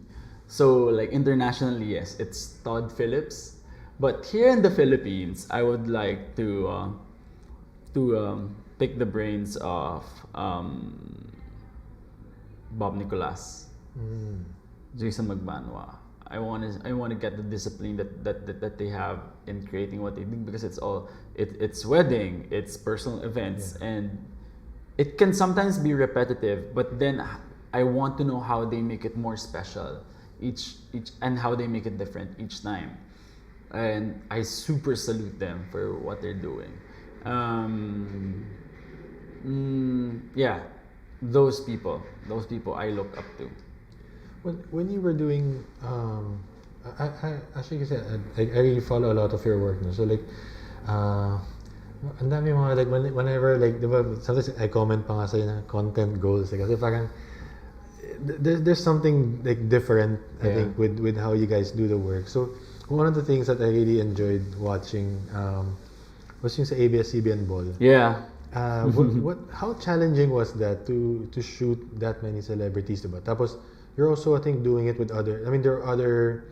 [SPEAKER 3] So like internationally, yes, it's Todd Phillips, but here in the Philippines, I would like to pick the brains of Bob Nicolas, Jason Magbanwa. I want to get the discipline that they have in creating what they do, because it's wedding, it's personal events, and it can sometimes be repetitive. But then I want to know how they make it more special each and how they make it different each time. And I super salute them for what they're doing. Those people I look up to.
[SPEAKER 1] When you were doing, I actually kasi I really follow a lot of your work. No? So like, ang dami mga like whenever like, diba, sometimes I comment pa nga sa'yo na content goals. Kasi parang there's something like different, I think, with how you guys do the work. So one of the things that I really enjoyed watching was yung sa ABS-CBN Ball.
[SPEAKER 3] Yeah.
[SPEAKER 1] How challenging was that to shoot that many celebrities, diba? Tapos you're also, I think, doing it with there are other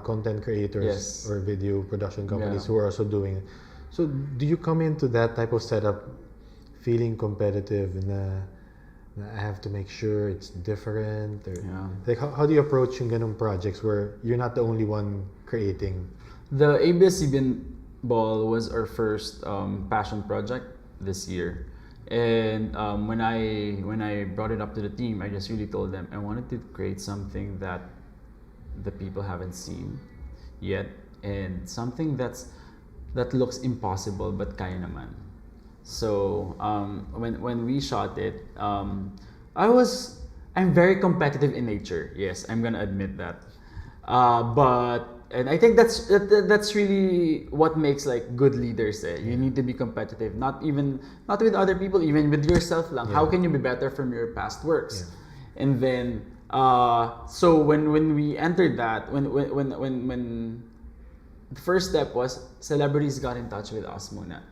[SPEAKER 1] content creators or video production companies who are also doing it. So do you come into that type of setup feeling competitive na I have to make sure it's different? Or, like how do you approach yung ganung projects where you're not the only one creating?
[SPEAKER 3] The ABS-CBN Ball was our first passion project this year. And when I brought it up to the team, I just really told them I wanted to create something that the people haven't seen yet, and something that looks impossible but kaya naman. So when we shot it, I'm very competitive in nature. Yes, I'm gonna admit that. And I think that's really what makes like good leaders. You need to be competitive, not with other people, even with yourself lang. How can you be better from your past works? And then so when we entered that, when the first step was celebrities got in touch with us muna.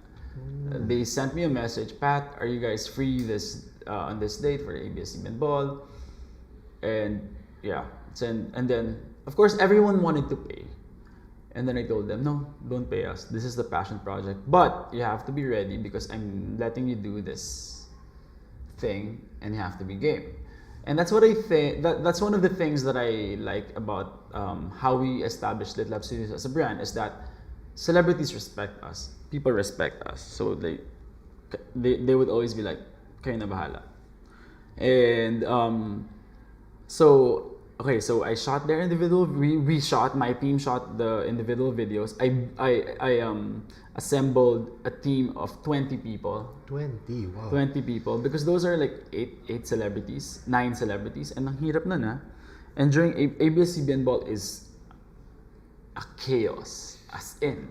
[SPEAKER 3] They sent me a message, Pat, are you guys free this on this date for the ABS-CBN ball? And yeah, and then of course everyone wanted to pay. And then I told them, no, don't pay us. This is the passion project. But you have to be ready because I'm letting you do this thing and you have to be game. And that's what I think, that's one of the things that I like about how we established Litlab Studios as a brand, is that celebrities respect us. People respect us. So they would always be like, kayo na bahala. And so I shot their individual. We shot. My team shot the individual videos. I assembled a team of 20 people.
[SPEAKER 1] 20, wow.
[SPEAKER 3] 20 people, because those are like 9 celebrities, and ang hirap na na. And during ABS-CBN ball is a chaos, as in.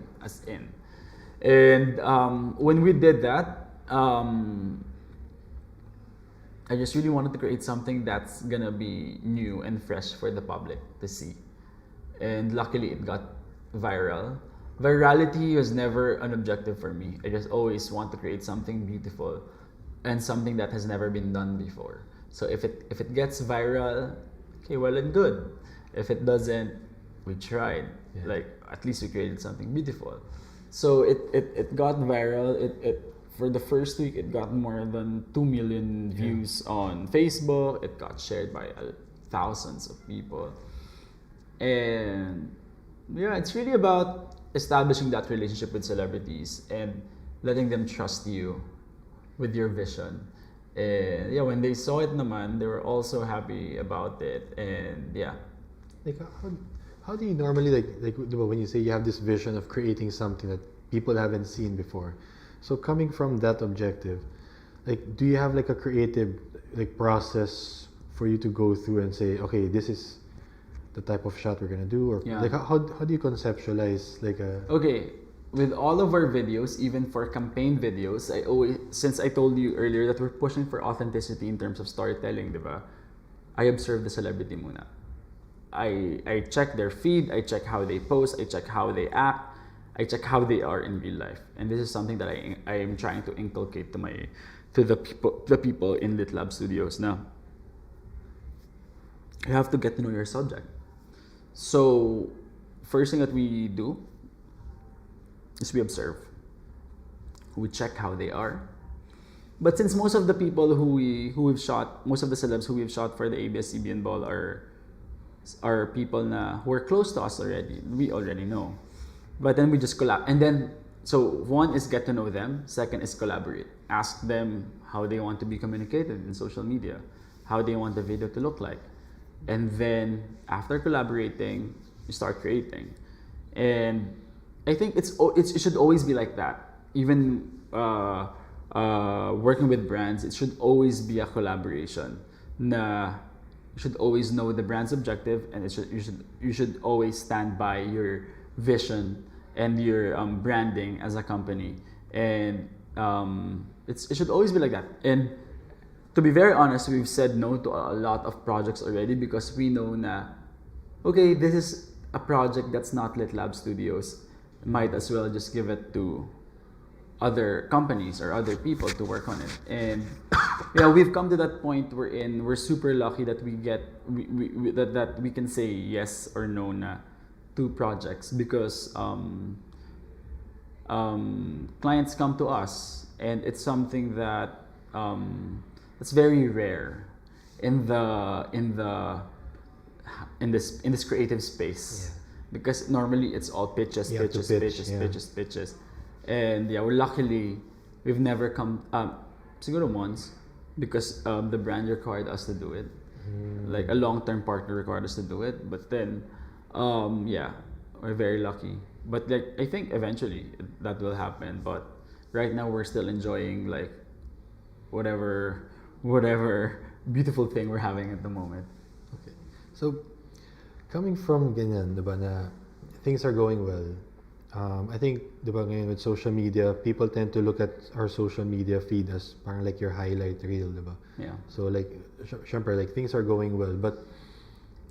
[SPEAKER 3] And when we did that, I just really wanted to create something that's gonna be new and fresh for the public to see. And luckily it got viral. Virality was never an objective for me. I just always want to create something beautiful and something that has never been done before. So if it gets viral, okay, well and good. If it doesn't, we tried. Like, at least we created something beautiful. So it got viral. It for the first week, it got more than 2 million views on Facebook. It got shared by thousands of people. And yeah, it's really about establishing that relationship with celebrities and letting them trust you with your vision. And yeah, when they saw it naman, they were also happy about it. And yeah.
[SPEAKER 1] Like, how do you normally, like when you say you have this vision of creating something that people haven't seen before, so coming from that objective, like, do you have like a creative like process for you to go through and say, okay, this is the type of shot we're gonna do, or like how do you conceptualize like a?
[SPEAKER 3] Okay, with all of our videos, even for campaign videos, since I told you earlier that we're pushing for authenticity in terms of storytelling, diba? I observe the celebrity muna. I check their feed, I check how they post, I check how they act, I check how they are in real life, and this is something that I am trying to inculcate to the people in Litlab Studios. Now, you have to get to know your subject. So, first thing that we do is we observe. We check how they are. But since most of the people who we've shot, most of the celebs who we've shot for the ABS-CBN ball are people who are close to us already. We already know. But then we just collab. And then, so one is get to know them. Second is collaborate. Ask them how they want to be communicated in social media, how they want the video to look like. And then after collaborating, you start creating. And I think it should always be like that. Even working with brands, it should always be a collaboration. You should always know the brand's objective, and you should always stand by your vision and your branding as a company. And it should always be like that. And to be very honest, we've said no to a lot of projects already because we know na, okay, this is a project that's not Litlab Studios. Might as well just give it to other companies or other people to work on it. And yeah, we've come to that point wherein we're super lucky that that we can say yes or no na to projects, because clients come to us, and it's something that it's very rare in this creative space. because normally it's all pitches,
[SPEAKER 1] You have to
[SPEAKER 3] pitches,
[SPEAKER 1] pitch,
[SPEAKER 3] pitches,
[SPEAKER 1] yeah.
[SPEAKER 3] pitches, pitches, and yeah, we've never come siguro once because the brand required us to do it, like a long-term partner required us to do it, but then yeah, we're very lucky, but like I think eventually that will happen, but right now we're still enjoying like whatever beautiful thing we're having at the moment.
[SPEAKER 1] Okay. So, coming from ganyan, diba, na things are going well. I think, diba, ngayon with social media, people tend to look at our social media feed as parang like your highlight reel, diba?
[SPEAKER 3] Yeah.
[SPEAKER 1] So like, syempre, like things are going well, but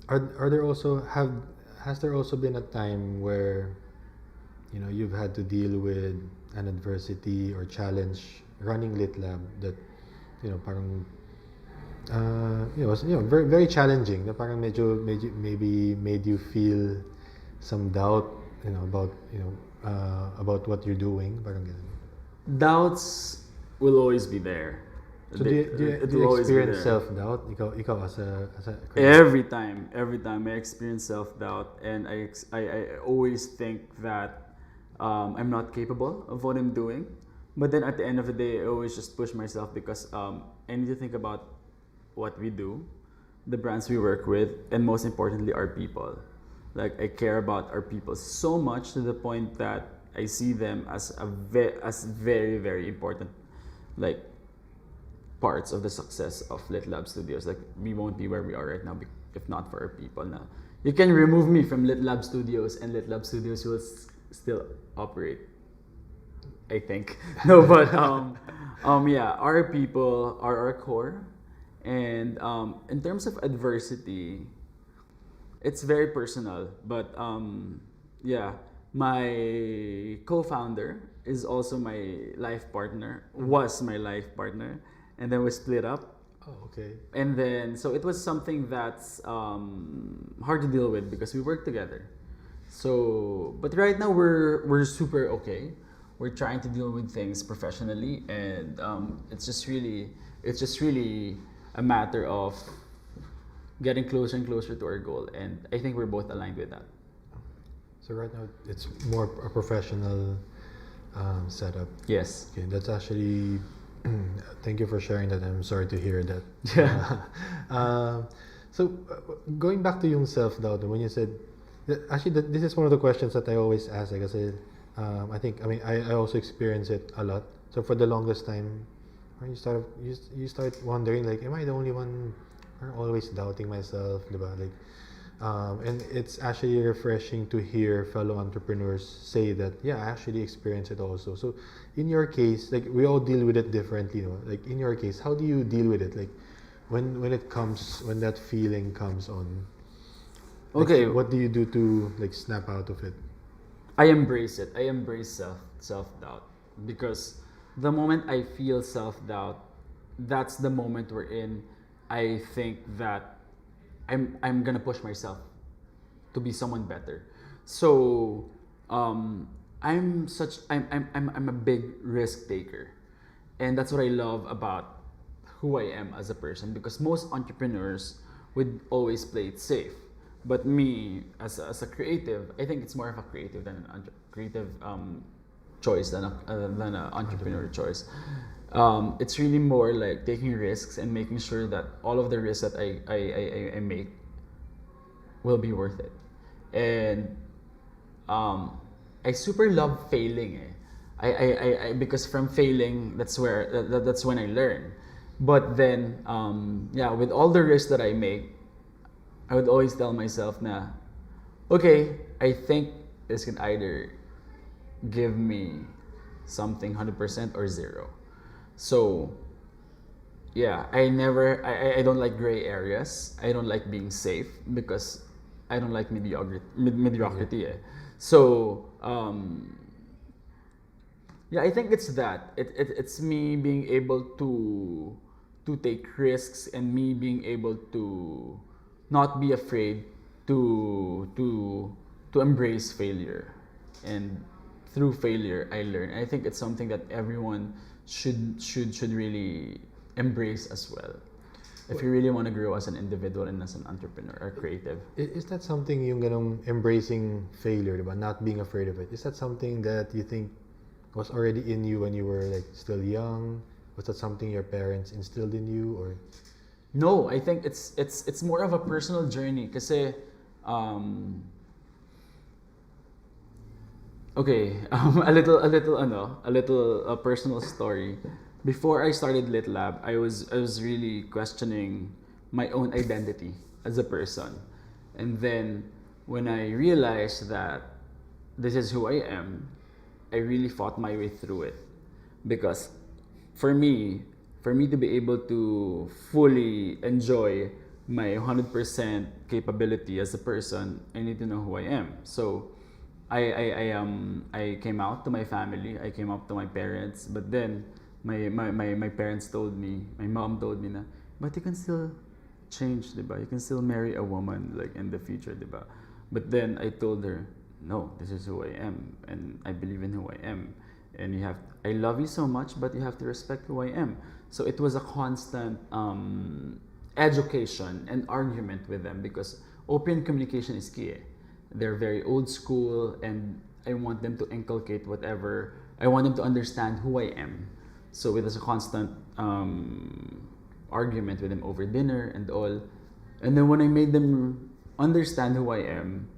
[SPEAKER 1] are there also has there also been a time where you've had to deal with an adversity or challenge running Litlab that parang was very very challenging na parang medyo maybe made you feel some doubt about what you're doing, parang ganun.
[SPEAKER 3] Doubts will always be there.
[SPEAKER 1] So do you experience self-doubt? Ikaw as a
[SPEAKER 3] Every time I experience self-doubt, and I always think that I'm not capable of what I'm doing. But then at the end of the day, I always just push myself because I need to think about what we do, the brands we work with, and most importantly, our people. Like I care about our people so much to the point that I see them as very very important, like parts of the success of Litlab Studios. Like we won't be where we are right now if not for our people. Now you can remove me from Litlab Studios and Litlab Studios will still operate, I think. No, but yeah, our people are our core, and in terms of adversity, it's very personal. But yeah, my co-founder is also my life partner. Was my life partner, and then we split up.
[SPEAKER 1] Oh, okay.
[SPEAKER 3] And then so it was something that's hard to deal with because we work together. So, but right now we're super okay. We're trying to deal with things professionally, and it's just really a matter of getting closer and closer to our goal. And I think we're both aligned with that.
[SPEAKER 1] So right now it's more a professional setup.
[SPEAKER 3] Yes.
[SPEAKER 1] Okay, that's actually. Thank you for sharing that. I'm sorry to hear that.
[SPEAKER 3] Yeah.
[SPEAKER 1] So going back to yung self-doubt, when you said, actually this is one of the questions that I always ask. Like I said, I also experience it a lot. So for the longest time, you start wondering like, am I the only one always doubting myself, diba? Like, and it's actually refreshing to hear fellow entrepreneurs say that, yeah, I actually experience it also. So in your case, like we all deal with it differently, like in your case, how do you deal with it? Like when that feeling comes on, like,
[SPEAKER 3] Okay.
[SPEAKER 1] what do you do to like snap out of it?
[SPEAKER 3] I embrace it. I embrace self-doubt because the moment I feel self-doubt, that's the moment we're in. I think that I'm gonna push myself to be someone better. So I'm a big risk taker, and that's what I love about who I am as a person. Because most entrepreneurs would always play it safe, but me as a creative, I think it's more of a creative than an creative choice than an entrepreneur choice. It's really more like taking risks and making sure that all of the risks that I make will be worth it. And I super love failing. I because from failing, that's when I learn. But then yeah, with all the risks that I make, I would always tell myself na, okay, I think this can either give me something 100% or zero. So yeah, I don't like gray areas. I don't like being safe because I don't like mediocrity. So yeah, I think it's that. It's me being able to take risks, and me being able to not be afraid to embrace failure. And through failure I learn. I think it's something that everyone should really embrace as well. if you really want to grow as an individual and as an entrepreneur or creative.
[SPEAKER 1] Is that something yung ganong embracing failure, diba? Not being afraid of it? Is that something that you think was already in you when you were like still young? Was that something your parents instilled in you, or?
[SPEAKER 3] No, I think it's more of a personal journey kasi okay, a little personal story. Before I started Litlab, I was really questioning my own identity as a person. And then when I realized that this is who I am, I really fought my way through it. Because for me to be able to fully enjoy my 100% capability as a person, I need to know who I am. So I came out to my family, I came out to my parents, but then my parents told me, my mom told me na, but you can still change, diba? You can still marry a woman like in the future, diba? But then I told her, no, this is who I am, and I believe in who I am, and I love you so much, but you have to respect who I am. So it was a constant education and argument with them because open communication is key. They're very old school, and I want them to inculcate whatever. I want them to understand who I am. So it was a constant argument with them over dinner and all. And then when I made them understand who I am,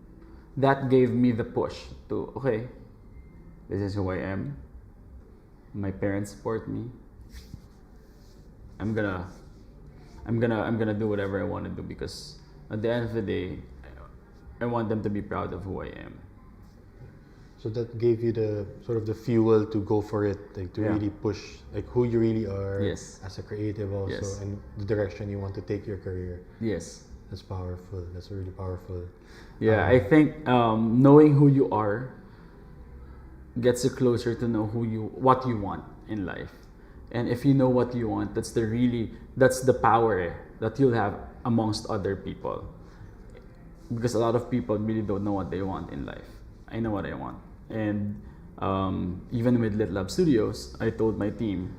[SPEAKER 3] that gave me the push to, okay, this is who I am. My parents support me. I'm gonna do whatever I want to do because at the end of the day, I want them to be proud of who I am.
[SPEAKER 1] So that gave you the sort of the fuel to go for it, like to really push like who you really are as a creative also, and the direction you want to take your career.
[SPEAKER 3] Yes.
[SPEAKER 1] That's powerful. That's really powerful.
[SPEAKER 3] Yeah, I think knowing who you are gets you closer to know what you want in life. And if you know what you want, that's the power that you'll have amongst other people. Because a lot of people really don't know what they want in life. I know what I want. And even with Litlab Studios, I told my team,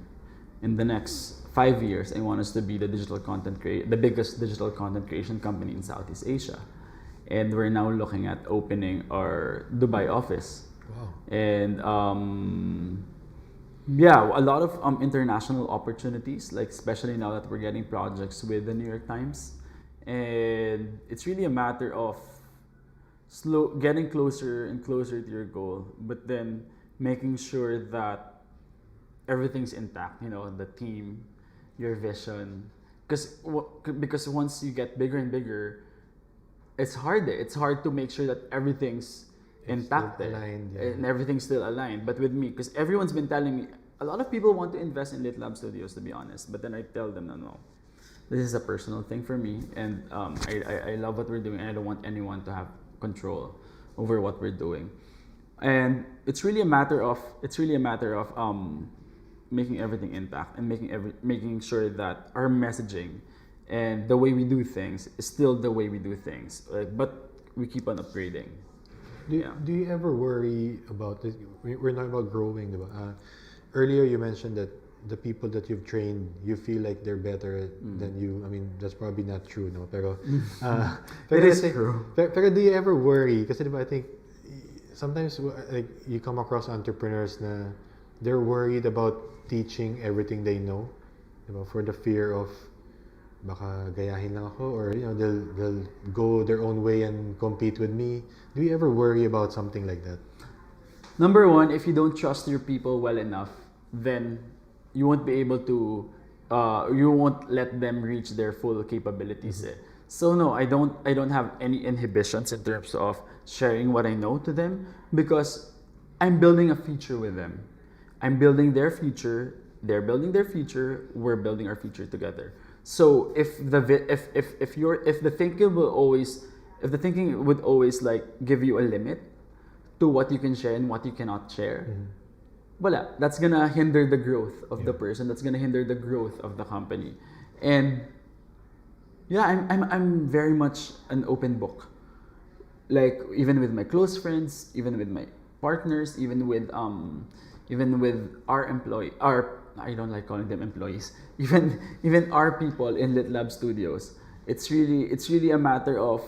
[SPEAKER 3] in the next 5 years, I want us to be the biggest digital content creation company in Southeast Asia. And we're now looking at opening our Dubai office.
[SPEAKER 1] Wow.
[SPEAKER 3] And a lot of international opportunities, like especially now that we're getting projects with the New York Times. And it's really a matter of getting closer and closer to your goal, but then making sure that everything's intact, the team, your vision. Because once you get bigger and bigger, it's hard to make sure that everything's intact
[SPEAKER 1] aligned,
[SPEAKER 3] and everything's still aligned. But with me, because everyone's been telling me, a lot of people want to invest in Litlab Studios, to be honest, but then I tell them, no. This is a personal thing for me, and I love what we're doing, and I don't want anyone to have control over what we're doing. And it's really a matter of making everything intact and making sure that our messaging and the way we do things is still the way we do things, but we keep on upgrading.
[SPEAKER 1] Do you ever worry about this? We're not about growing, diba? Earlier you mentioned that the people that you've trained, you feel like they're better than you. I mean, that's probably not true, no? Pero,
[SPEAKER 3] it is true.
[SPEAKER 1] Pero do you ever worry? Kasi diba, I think sometimes like you come across entrepreneurs na they're worried about teaching everything they know, diba, for the fear of baka gayahin lang ako, or they'll go their own way and compete with me. Do you ever worry about something like that?
[SPEAKER 3] Number one, if you don't trust your people well enough, then you won't be able to, you won't let them reach their full capabilities. So no, I don't have any inhibitions in terms of sharing what I know to them, because I'm building a future with them. I'm building their future. They're building their future. We're building our future together. So if the thinking would always like give you a limit to what you can share and what you cannot share, wala, that's gonna hinder the growth of the person. That's gonna hinder the growth of the company. And I'm very much an open book. Like even with my close friends, even with my partners, even with our I don't like calling them employees. Even our people in Litlab Studios, it's really a matter of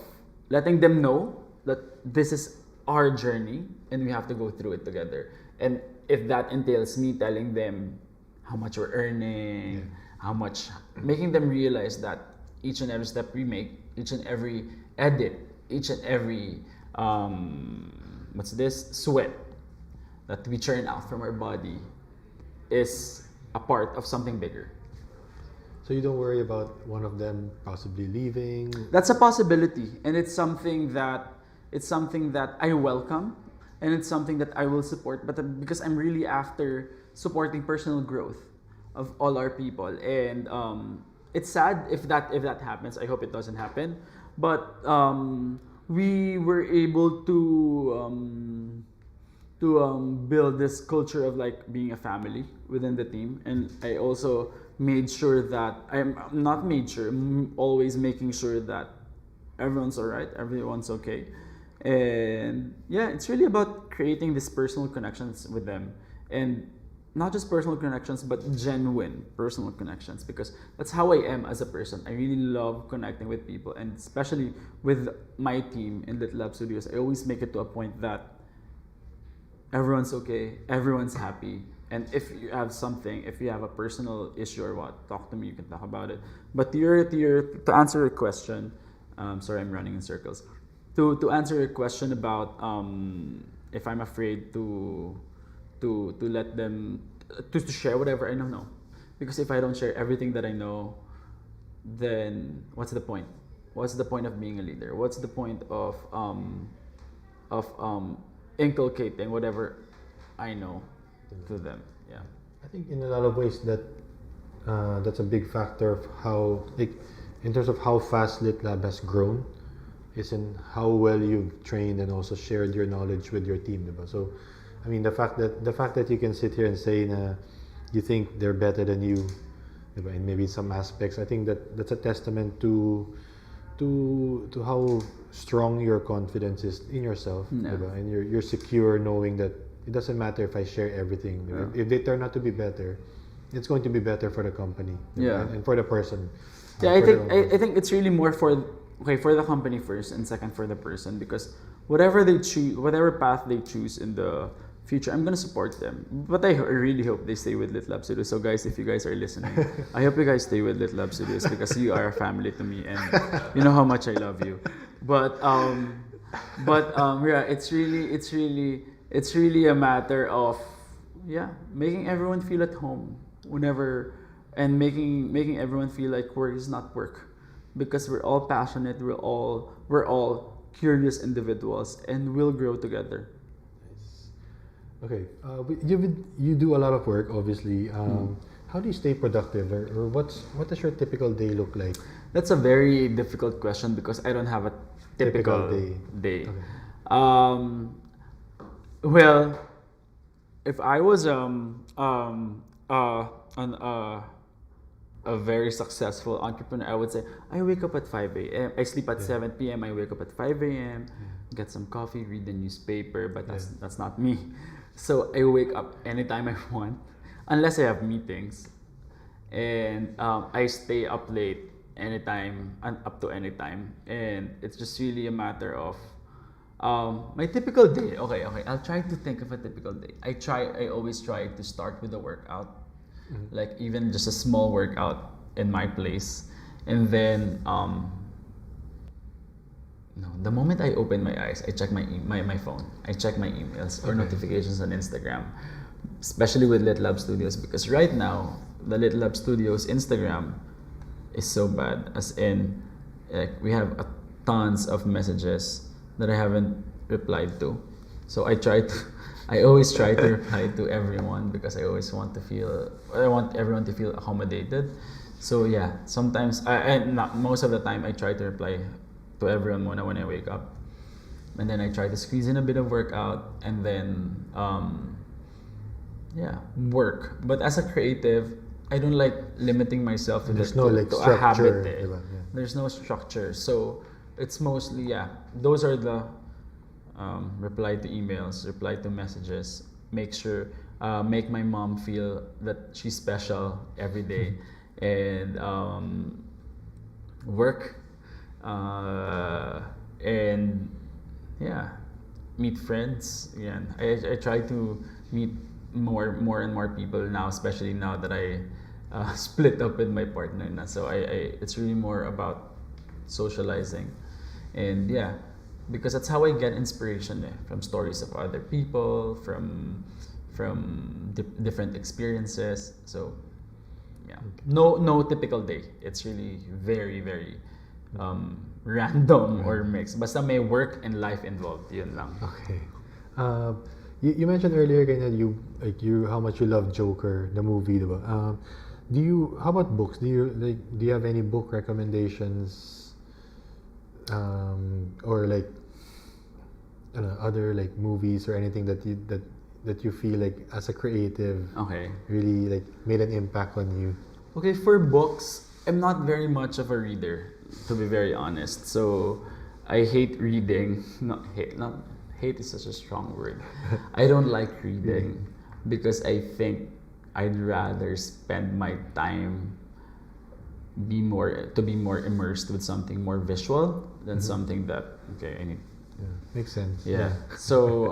[SPEAKER 3] letting them know that this is our journey and we have to go through it together. And if that entails me telling them how much we're earning, how much, making them realize that each and every step we make, each and every edit, each and every sweat that we churn out from our body is a part of something bigger.
[SPEAKER 1] So you don't worry about one of them possibly leaving?
[SPEAKER 3] That's a possibility, and it's something that I welcome, and it's something that I will support. But because I'm really after supporting personal growth of all our people, and it's sad if that happens. I hope it doesn't happen, but we were able to build this culture of like being a family within the team, and I also made sure that I'm always making sure that everyone's alright, everyone's okay. And yeah, it's really about creating these personal connections with them, and not just personal connections but genuine personal connections, because that's how I am as a person. I really love connecting with people, and especially with my team in Litlab Studios, I always make it to a point that everyone's okay, everyone's happy. And if you have something, if you have a personal issue or what, talk to me, you can talk about it. But to answer your question, sorry, I'm running in circles. To answer your question about if I'm afraid to let them to share whatever I don't know, because if I don't share everything that I know, then what's the point? What's the point of being a leader? What's the point of inculcating whatever I know to them? Yeah,
[SPEAKER 1] I think in a lot of ways that that's a big factor of how, like, in terms of how fast Litlab has grown, is in how well you've trained and also shared your knowledge with your team, diba? So, I mean, the fact that you can sit here and say na you think they're better than you, diba? In maybe some aspects, I think that's a testament to how strong your confidence is in yourself, diba? And you're secure knowing that it doesn't matter if I share everything. If they turn out to be better, it's going to be better for the company, and for the person.
[SPEAKER 3] Yeah, I think it's really more for the company first, and second for the person, because whatever they choose, whatever path they choose in the future, I'm gonna support them. But I really hope they stay with Litlab Studios. So guys, if you guys are listening, I hope you guys stay with Litlab Studios, because you are a family to me, and you know how much I love you. But yeah, it's really a matter of making everyone feel at home whenever, and making everyone feel like work is not work, because we're all passionate, we're all curious individuals, and we'll grow together.
[SPEAKER 1] Okay, you do a lot of work, obviously. How do you stay productive, or what does your typical day look like?
[SPEAKER 3] That's a very difficult question, because I don't have a typical day.
[SPEAKER 1] Okay.
[SPEAKER 3] Well, if I was a very successful entrepreneur, I would say I wake up at 5 a.m. I sleep at 7 p.m. I wake up at 5 a.m. Get some coffee, read the newspaper, but that's not me. So I wake up anytime I want, unless I have meetings, and I stay up late anytime and up to anytime, and it's just really a matter of my typical day. Okay, I'll try to think of a typical day. I always try to start with a workout. Like even just a small workout in my place, and then the moment I open my eyes, I check my phone. I check my emails or notifications on Instagram, especially with Litlab Studios, because right now the Litlab Studios Instagram is so bad, as in we have tons of messages that I haven't replied to. So I always try to reply to everyone, because I want everyone to feel accommodated. So yeah, sometimes most of the time I try to reply to everyone when I wake up, and then I try to squeeze in a bit of workout, and then work. But as a creative, I don't like limiting myself to a habit. There's no structure, so it's mostly those are the reply to emails, reply to messages, make sure make my mom feel that she's special every day, and work, and yeah, meet friends. Yeah, I try to meet more and more people now, especially now that I split up with my partner na. So it's really more about socializing, and yeah, because that's how I get inspiration from stories of other people, from different experiences. So yeah, no typical day. It's really very random or mixed. Basta may work and life involved. Yun lang.
[SPEAKER 1] Okay. You mentioned earlier kaya you how much you love Joker, the movie, diba? How about books? Do you have any book recommendations? Or like I don't know, other like movies or anything that you feel like as a creative
[SPEAKER 3] Okay.
[SPEAKER 1] really like made an impact on you?
[SPEAKER 3] Okay, for books, I'm not very much of a reader, to be very honest. So I hate reading. Not hate is such a strong word. I don't like reading because I think I'd rather spend my time be more immersed with something more visual than something that I need.
[SPEAKER 1] Yeah, makes sense.
[SPEAKER 3] Yeah. So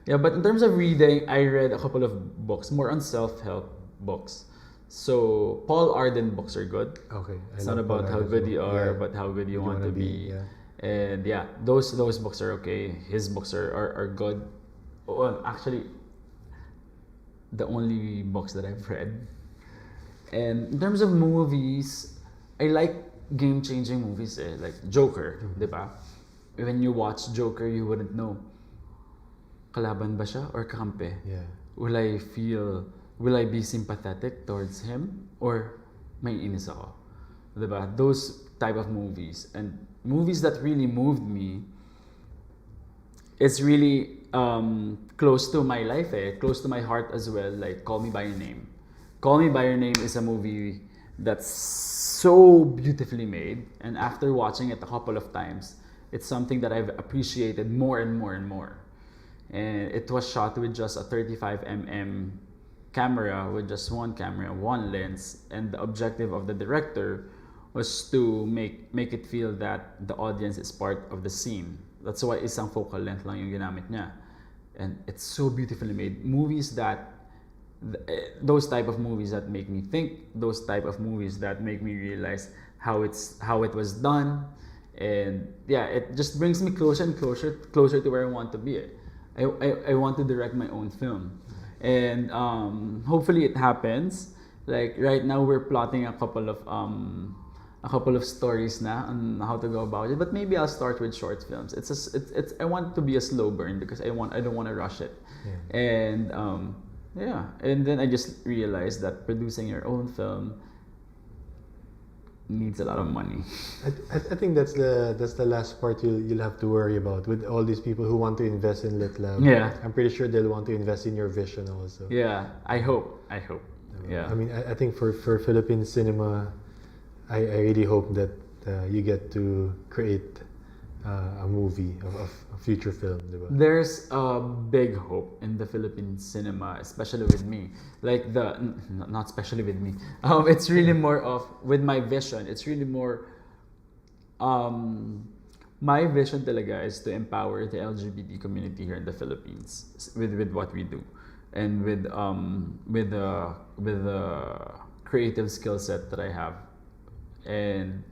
[SPEAKER 3] yeah, but in terms of reading, I read a couple of books more on self-help books. So Paul Arden books are good.
[SPEAKER 1] Okay.
[SPEAKER 3] It's not about how good you are, but how good you want to be.
[SPEAKER 1] Yeah.
[SPEAKER 3] And yeah, those books are okay. His books are good. Well, actually, the only books that I've read. And in terms of movies, I like game-changing movies like Joker, diba? When you watch Joker, you wouldn't know kalaban ba siya or kakampi?
[SPEAKER 1] Yeah.
[SPEAKER 3] Will I be sympathetic towards him or may inis ako? Diba? Those type of movies. And movies that really moved me, it's really close to my life, close to my heart as well, like Call Me By Your Name. Call Me By Your Name is a movie that's so beautifully made, and after watching it a couple of times, it's something that I've appreciated more and more and more. And it was shot with just a 35mm camera, with just one camera, one lens, and the objective of the director was to make it feel that the audience is part of the scene. That's why isang focal length lang yung ginamit niya. And it's so beautifully made. Movies that those type of movies that make me think, those type of movies that make me realize how it was done, and yeah, it just brings me closer and closer to where I want to be. I want to direct my own film, and hopefully it happens. Like right now, we're plotting a couple of stories na on how to go about it. But maybe I'll start with short films. I want to be a slow burn because I don't want to rush it.
[SPEAKER 1] Yeah.
[SPEAKER 3] And yeah, and then I just realized that producing your own film needs a lot of money.
[SPEAKER 1] I think that's the last part you'll have to worry about with all these people who want to invest in Litlab.
[SPEAKER 3] Yeah.
[SPEAKER 1] I'm pretty sure they'll want to invest in your vision also.
[SPEAKER 3] Yeah, I hope. Yeah.
[SPEAKER 1] I mean, I think for Philippine cinema, I really hope that you get to create a movie, a feature film, diba?
[SPEAKER 3] There's a big hope in the Philippine cinema, especially with me. Like not especially with me. It's really more of with my vision. It's really more. My vision talaga is to empower the LGBT community here in the Philippines with what we do, and with the creative skill set that I have, and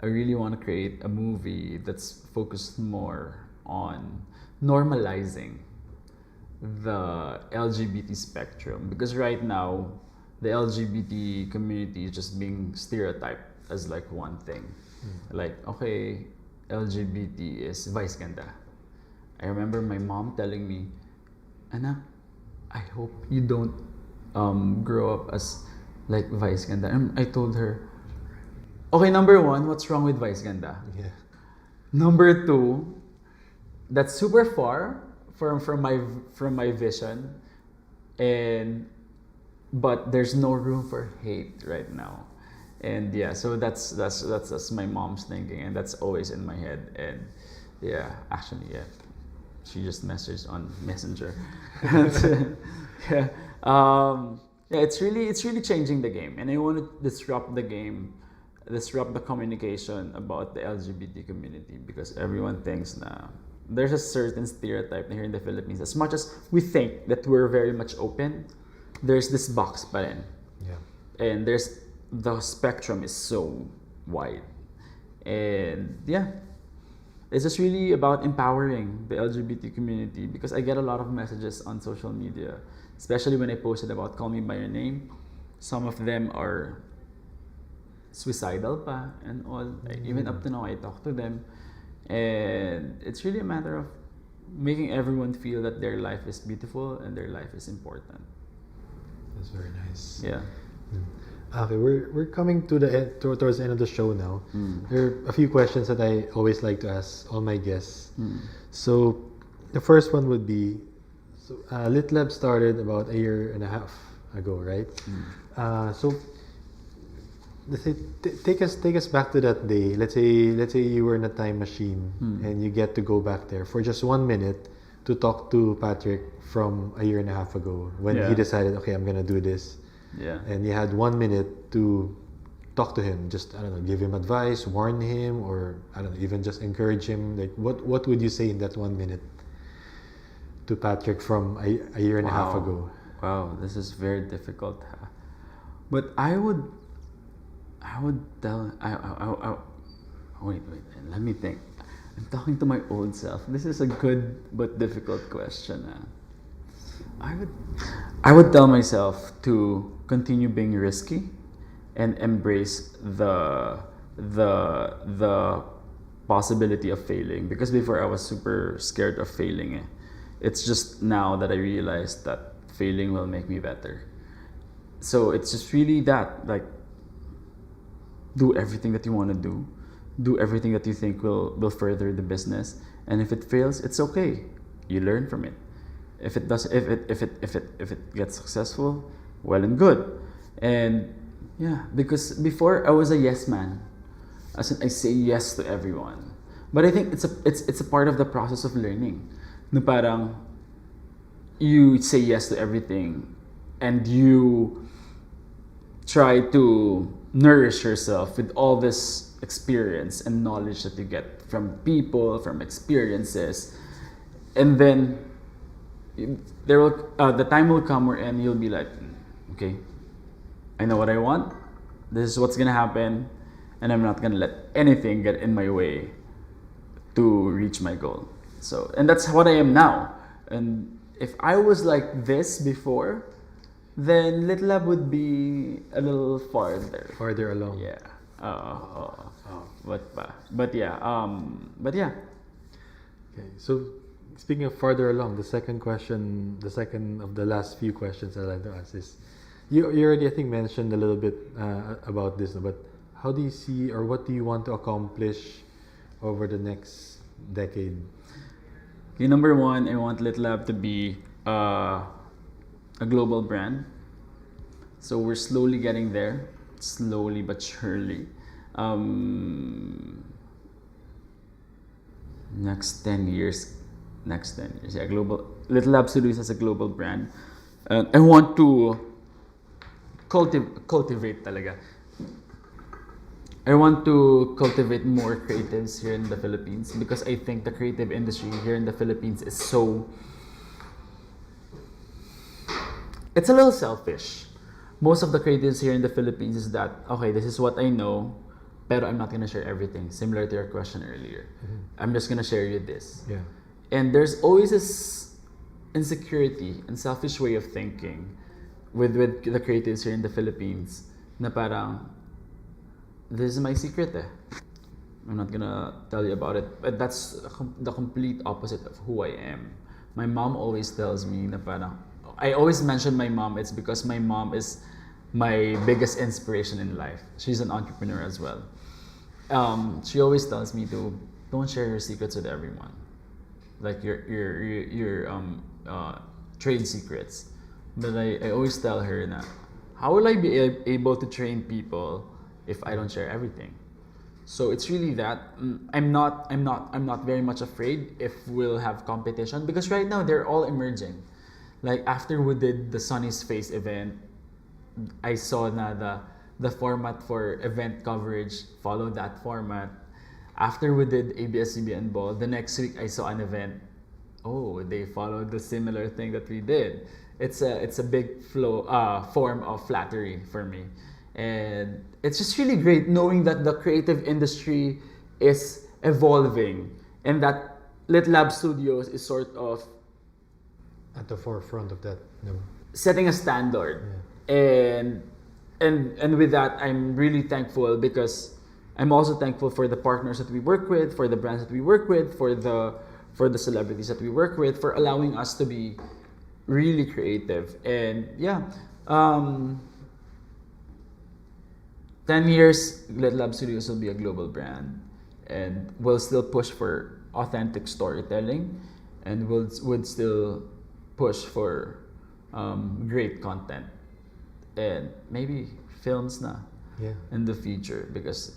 [SPEAKER 3] I really want to create a movie that's focused more on normalizing the LGBT spectrum, because right now the LGBT community is just being stereotyped as like one thing. Like, okay, LGBT is vice ganda. I remember my mom telling me, "Anak, I hope you don't grow up as like vice ganda." And I told her, okay, number one, what's wrong with vice ganda?
[SPEAKER 1] Yeah.
[SPEAKER 3] Number two, that's super far from my vision, but there's no room for hate right now. And yeah, so that's my mom's thinking, and that's always in my head. And yeah, actually, yeah. she just messaged on Messenger. yeah. Yeah, it's really changing the game, and I want to disrupt the game, disrupt the communication about the LGBT community, because everyone thinks na there's a certain stereotype here in the Philippines. As much as we think that we're very much open, there's this box pa rin.
[SPEAKER 1] Yeah.
[SPEAKER 3] And the spectrum is so wide. And yeah, it's just really about empowering the LGBT community, because I get a lot of messages on social media, especially when I posted about Call Me By Your Name. Some of them are suicidal pa and all. Even up to now, I talk to them. And it's really a matter of making everyone feel that their life is beautiful and their life is important.
[SPEAKER 1] That's very nice.
[SPEAKER 3] Yeah.
[SPEAKER 1] Okay, we're coming to the end, towards the end of the show now. There are a few questions that I always like to ask all my guests. So the first one would be, Litlab started about a year and a half ago, right? So let's say take us back to that day. Let's say you were in a time machine and you get to go back there for just 1 minute to talk to Patrick from a year and a half ago when he decided, okay, I'm gonna do this.
[SPEAKER 3] Yeah.
[SPEAKER 1] And you had 1 minute to talk to him, just, I don't know, give him advice, warn him, or I don't know, even just encourage him. Like, what would you say in that 1 minute to Patrick from a year and a half ago?
[SPEAKER 3] Wow, this is very difficult. But I would tell. Wait. Let me think. I'm talking to my old self. This is a good but difficult question. I would tell myself to continue being risky and embrace the possibility of failing, because before I was super scared of failing. It's just now that I realized that failing will make me better. So it's just really that, like, do everything that you want to do everything that you think will further the business, and if it fails, it's okay. You learn from it. If it gets successful, well and good. And yeah, because before I was a yes man, as in I say yes to everyone. But I think it's a part of the process of learning. Na parang you say yes to everything, and you try to nourish yourself with all this experience and knowledge that you get from people, from experiences, and then the time will come where you'll be like, okay, I know what I want. This is what's gonna happen, and I'm not gonna let anything get in my way to reach my goal. So, and that's what I am now. And if I was like this before, then Litlab would be a little farther
[SPEAKER 1] along.
[SPEAKER 3] Yeah. But yeah.
[SPEAKER 1] Okay, so speaking of farther along, the second of the last few questions I'd like to ask is, you already, I think, mentioned a little bit about this, but how do you see, or what do you want to accomplish over the next decade?
[SPEAKER 3] Okay, number one, I want Litlab to be a global brand. So we're slowly getting there, slowly but surely. Next 10 years, yeah, global. Litlab Studios as a global brand. I want to cultivate talaga. I want to cultivate more creatives here in the Philippines, because I think the creative industry here in the Philippines is it's a little selfish. Most of the creatives here in the Philippines is that, okay, this is what I know, pero I'm not gonna share everything. Similar to your question earlier. I'm just gonna share you this.
[SPEAKER 1] Yeah.
[SPEAKER 3] And there's always this insecurity and selfish way of thinking with the creatives here in the Philippines, na parang, this is my secret I'm not gonna tell you about it. But that's the complete opposite of who I am. My mom always tells me na parang, I always mention my mom. It's because my mom is my biggest inspiration in life. She's an entrepreneur as well. She always tells me to don't share your secrets with everyone, like your trade secrets. But I always tell her na, how will I be able to train people if I don't share everything? So it's really that. I'm not very much afraid if we'll have competition, because right now they're all emerging. Like after we did the Sunny's Face event, I saw na the format for event coverage followed that format. After we did ABS-CBN Ball, the next week I saw an event. Oh, they followed the similar thing that we did. It's a big form of flattery for me. And it's just really great knowing that the creative industry is evolving and that Litlab Studios is sort of
[SPEAKER 1] At the forefront of that. No.
[SPEAKER 3] setting a standard. And with that, I'm really thankful, because I'm also thankful for the partners that we work with, for the brands that we work with, for the celebrities that we work with, for allowing us to be really creative. And 10 years, Litlab Studios will be a global brand, and we'll still push for authentic storytelling, and would still push for great content, and maybe films na in the future, because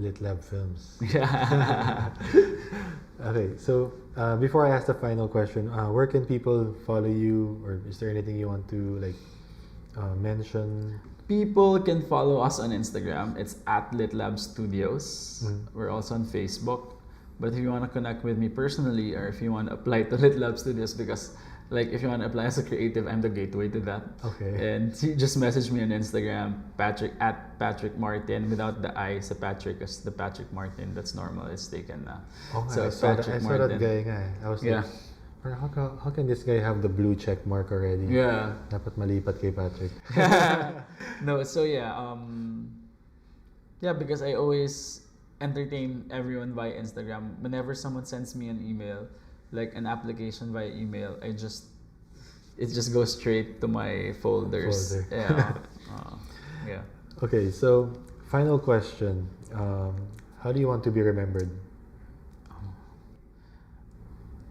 [SPEAKER 1] Litlab Films.
[SPEAKER 3] Yeah.
[SPEAKER 1] Okay, so before I ask the final question, where can people follow you, or is there anything you want to mention?
[SPEAKER 3] People can follow us on Instagram. It's at Litlab Studios. We're also on Facebook. But if you want to connect with me personally, or if you want to apply to Litlab Studios, because if you want to apply as a creative, I'm the gateway to that.
[SPEAKER 1] Okay.
[SPEAKER 3] And just message me on Instagram, at Patrick Martin, without the I sa Patrick, because the Patrick Martin that's normal is taken na.
[SPEAKER 1] So I saw that guy nga. I was like, how can this guy have the blue check mark already?
[SPEAKER 3] Yeah.
[SPEAKER 1] Dapat malipat kay Patrick.
[SPEAKER 3] No, so because I always entertain everyone via Instagram. Whenever someone sends me an email, like an application via email, it just goes straight to my folders. Yeah.
[SPEAKER 1] Okay, so final question. How do you want to be remembered?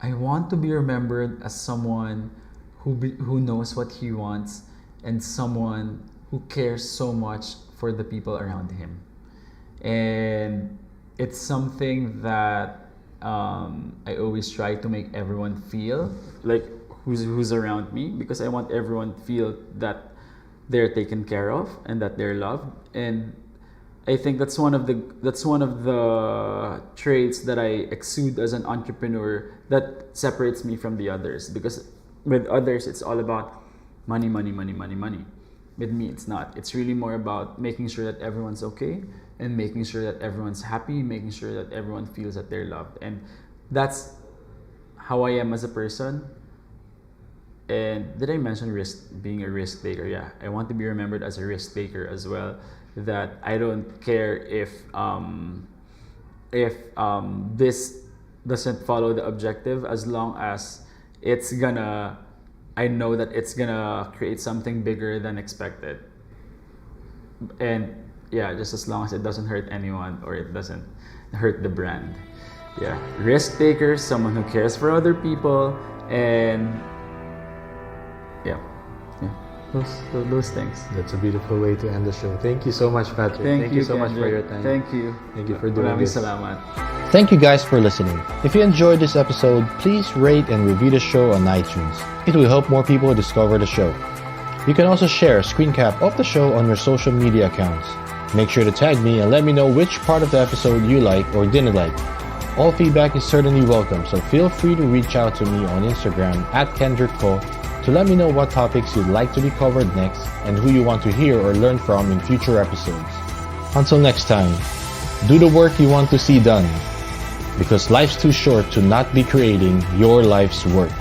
[SPEAKER 3] I want to be remembered as someone who knows what he wants, and someone who cares so much for the people around him. And it's something that I always try to make everyone feel, like who's around me, because I want everyone to feel that they're taken care of and that they're loved. And I think that's one of the traits that I exude as an entrepreneur that separates me from the others. Because with others, it's all about money. With me, it's not. It's really more about making sure that everyone's okay, and making sure that everyone's happy, making sure that everyone feels that they're loved. And that's how I am as a person. And did I mention being a risk taker? Yeah, I want to be remembered as a risk taker as well. That I don't care if this doesn't follow the objective, as long as I know that it's gonna create something bigger than expected. And just as long as it doesn't hurt anyone, or it doesn't hurt the brand. Yeah, risk taker, someone who cares for other people, and those things.
[SPEAKER 1] That's a beautiful way to end the show. Thank you so much, Patrick.
[SPEAKER 3] Thank you
[SPEAKER 1] so much for your
[SPEAKER 3] Kendrick.
[SPEAKER 1] time.
[SPEAKER 3] Thank you.
[SPEAKER 1] Thank you for doing this.
[SPEAKER 3] Salamat.
[SPEAKER 2] Thank you guys for listening. If you enjoyed this episode, please rate and review the show on iTunes. It will help more people discover the show. You can also share a screen cap of the show on your social media accounts. Make sure to tag me and let me know which part of the episode you like or didn't like. All feedback is certainly welcome, so feel free to reach out to me on Instagram at KendrickCo to let me know what topics you'd like to be covered next and who you want to hear or learn from in future episodes. Until next time, do the work you want to see done, because life's too short to not be creating your life's work.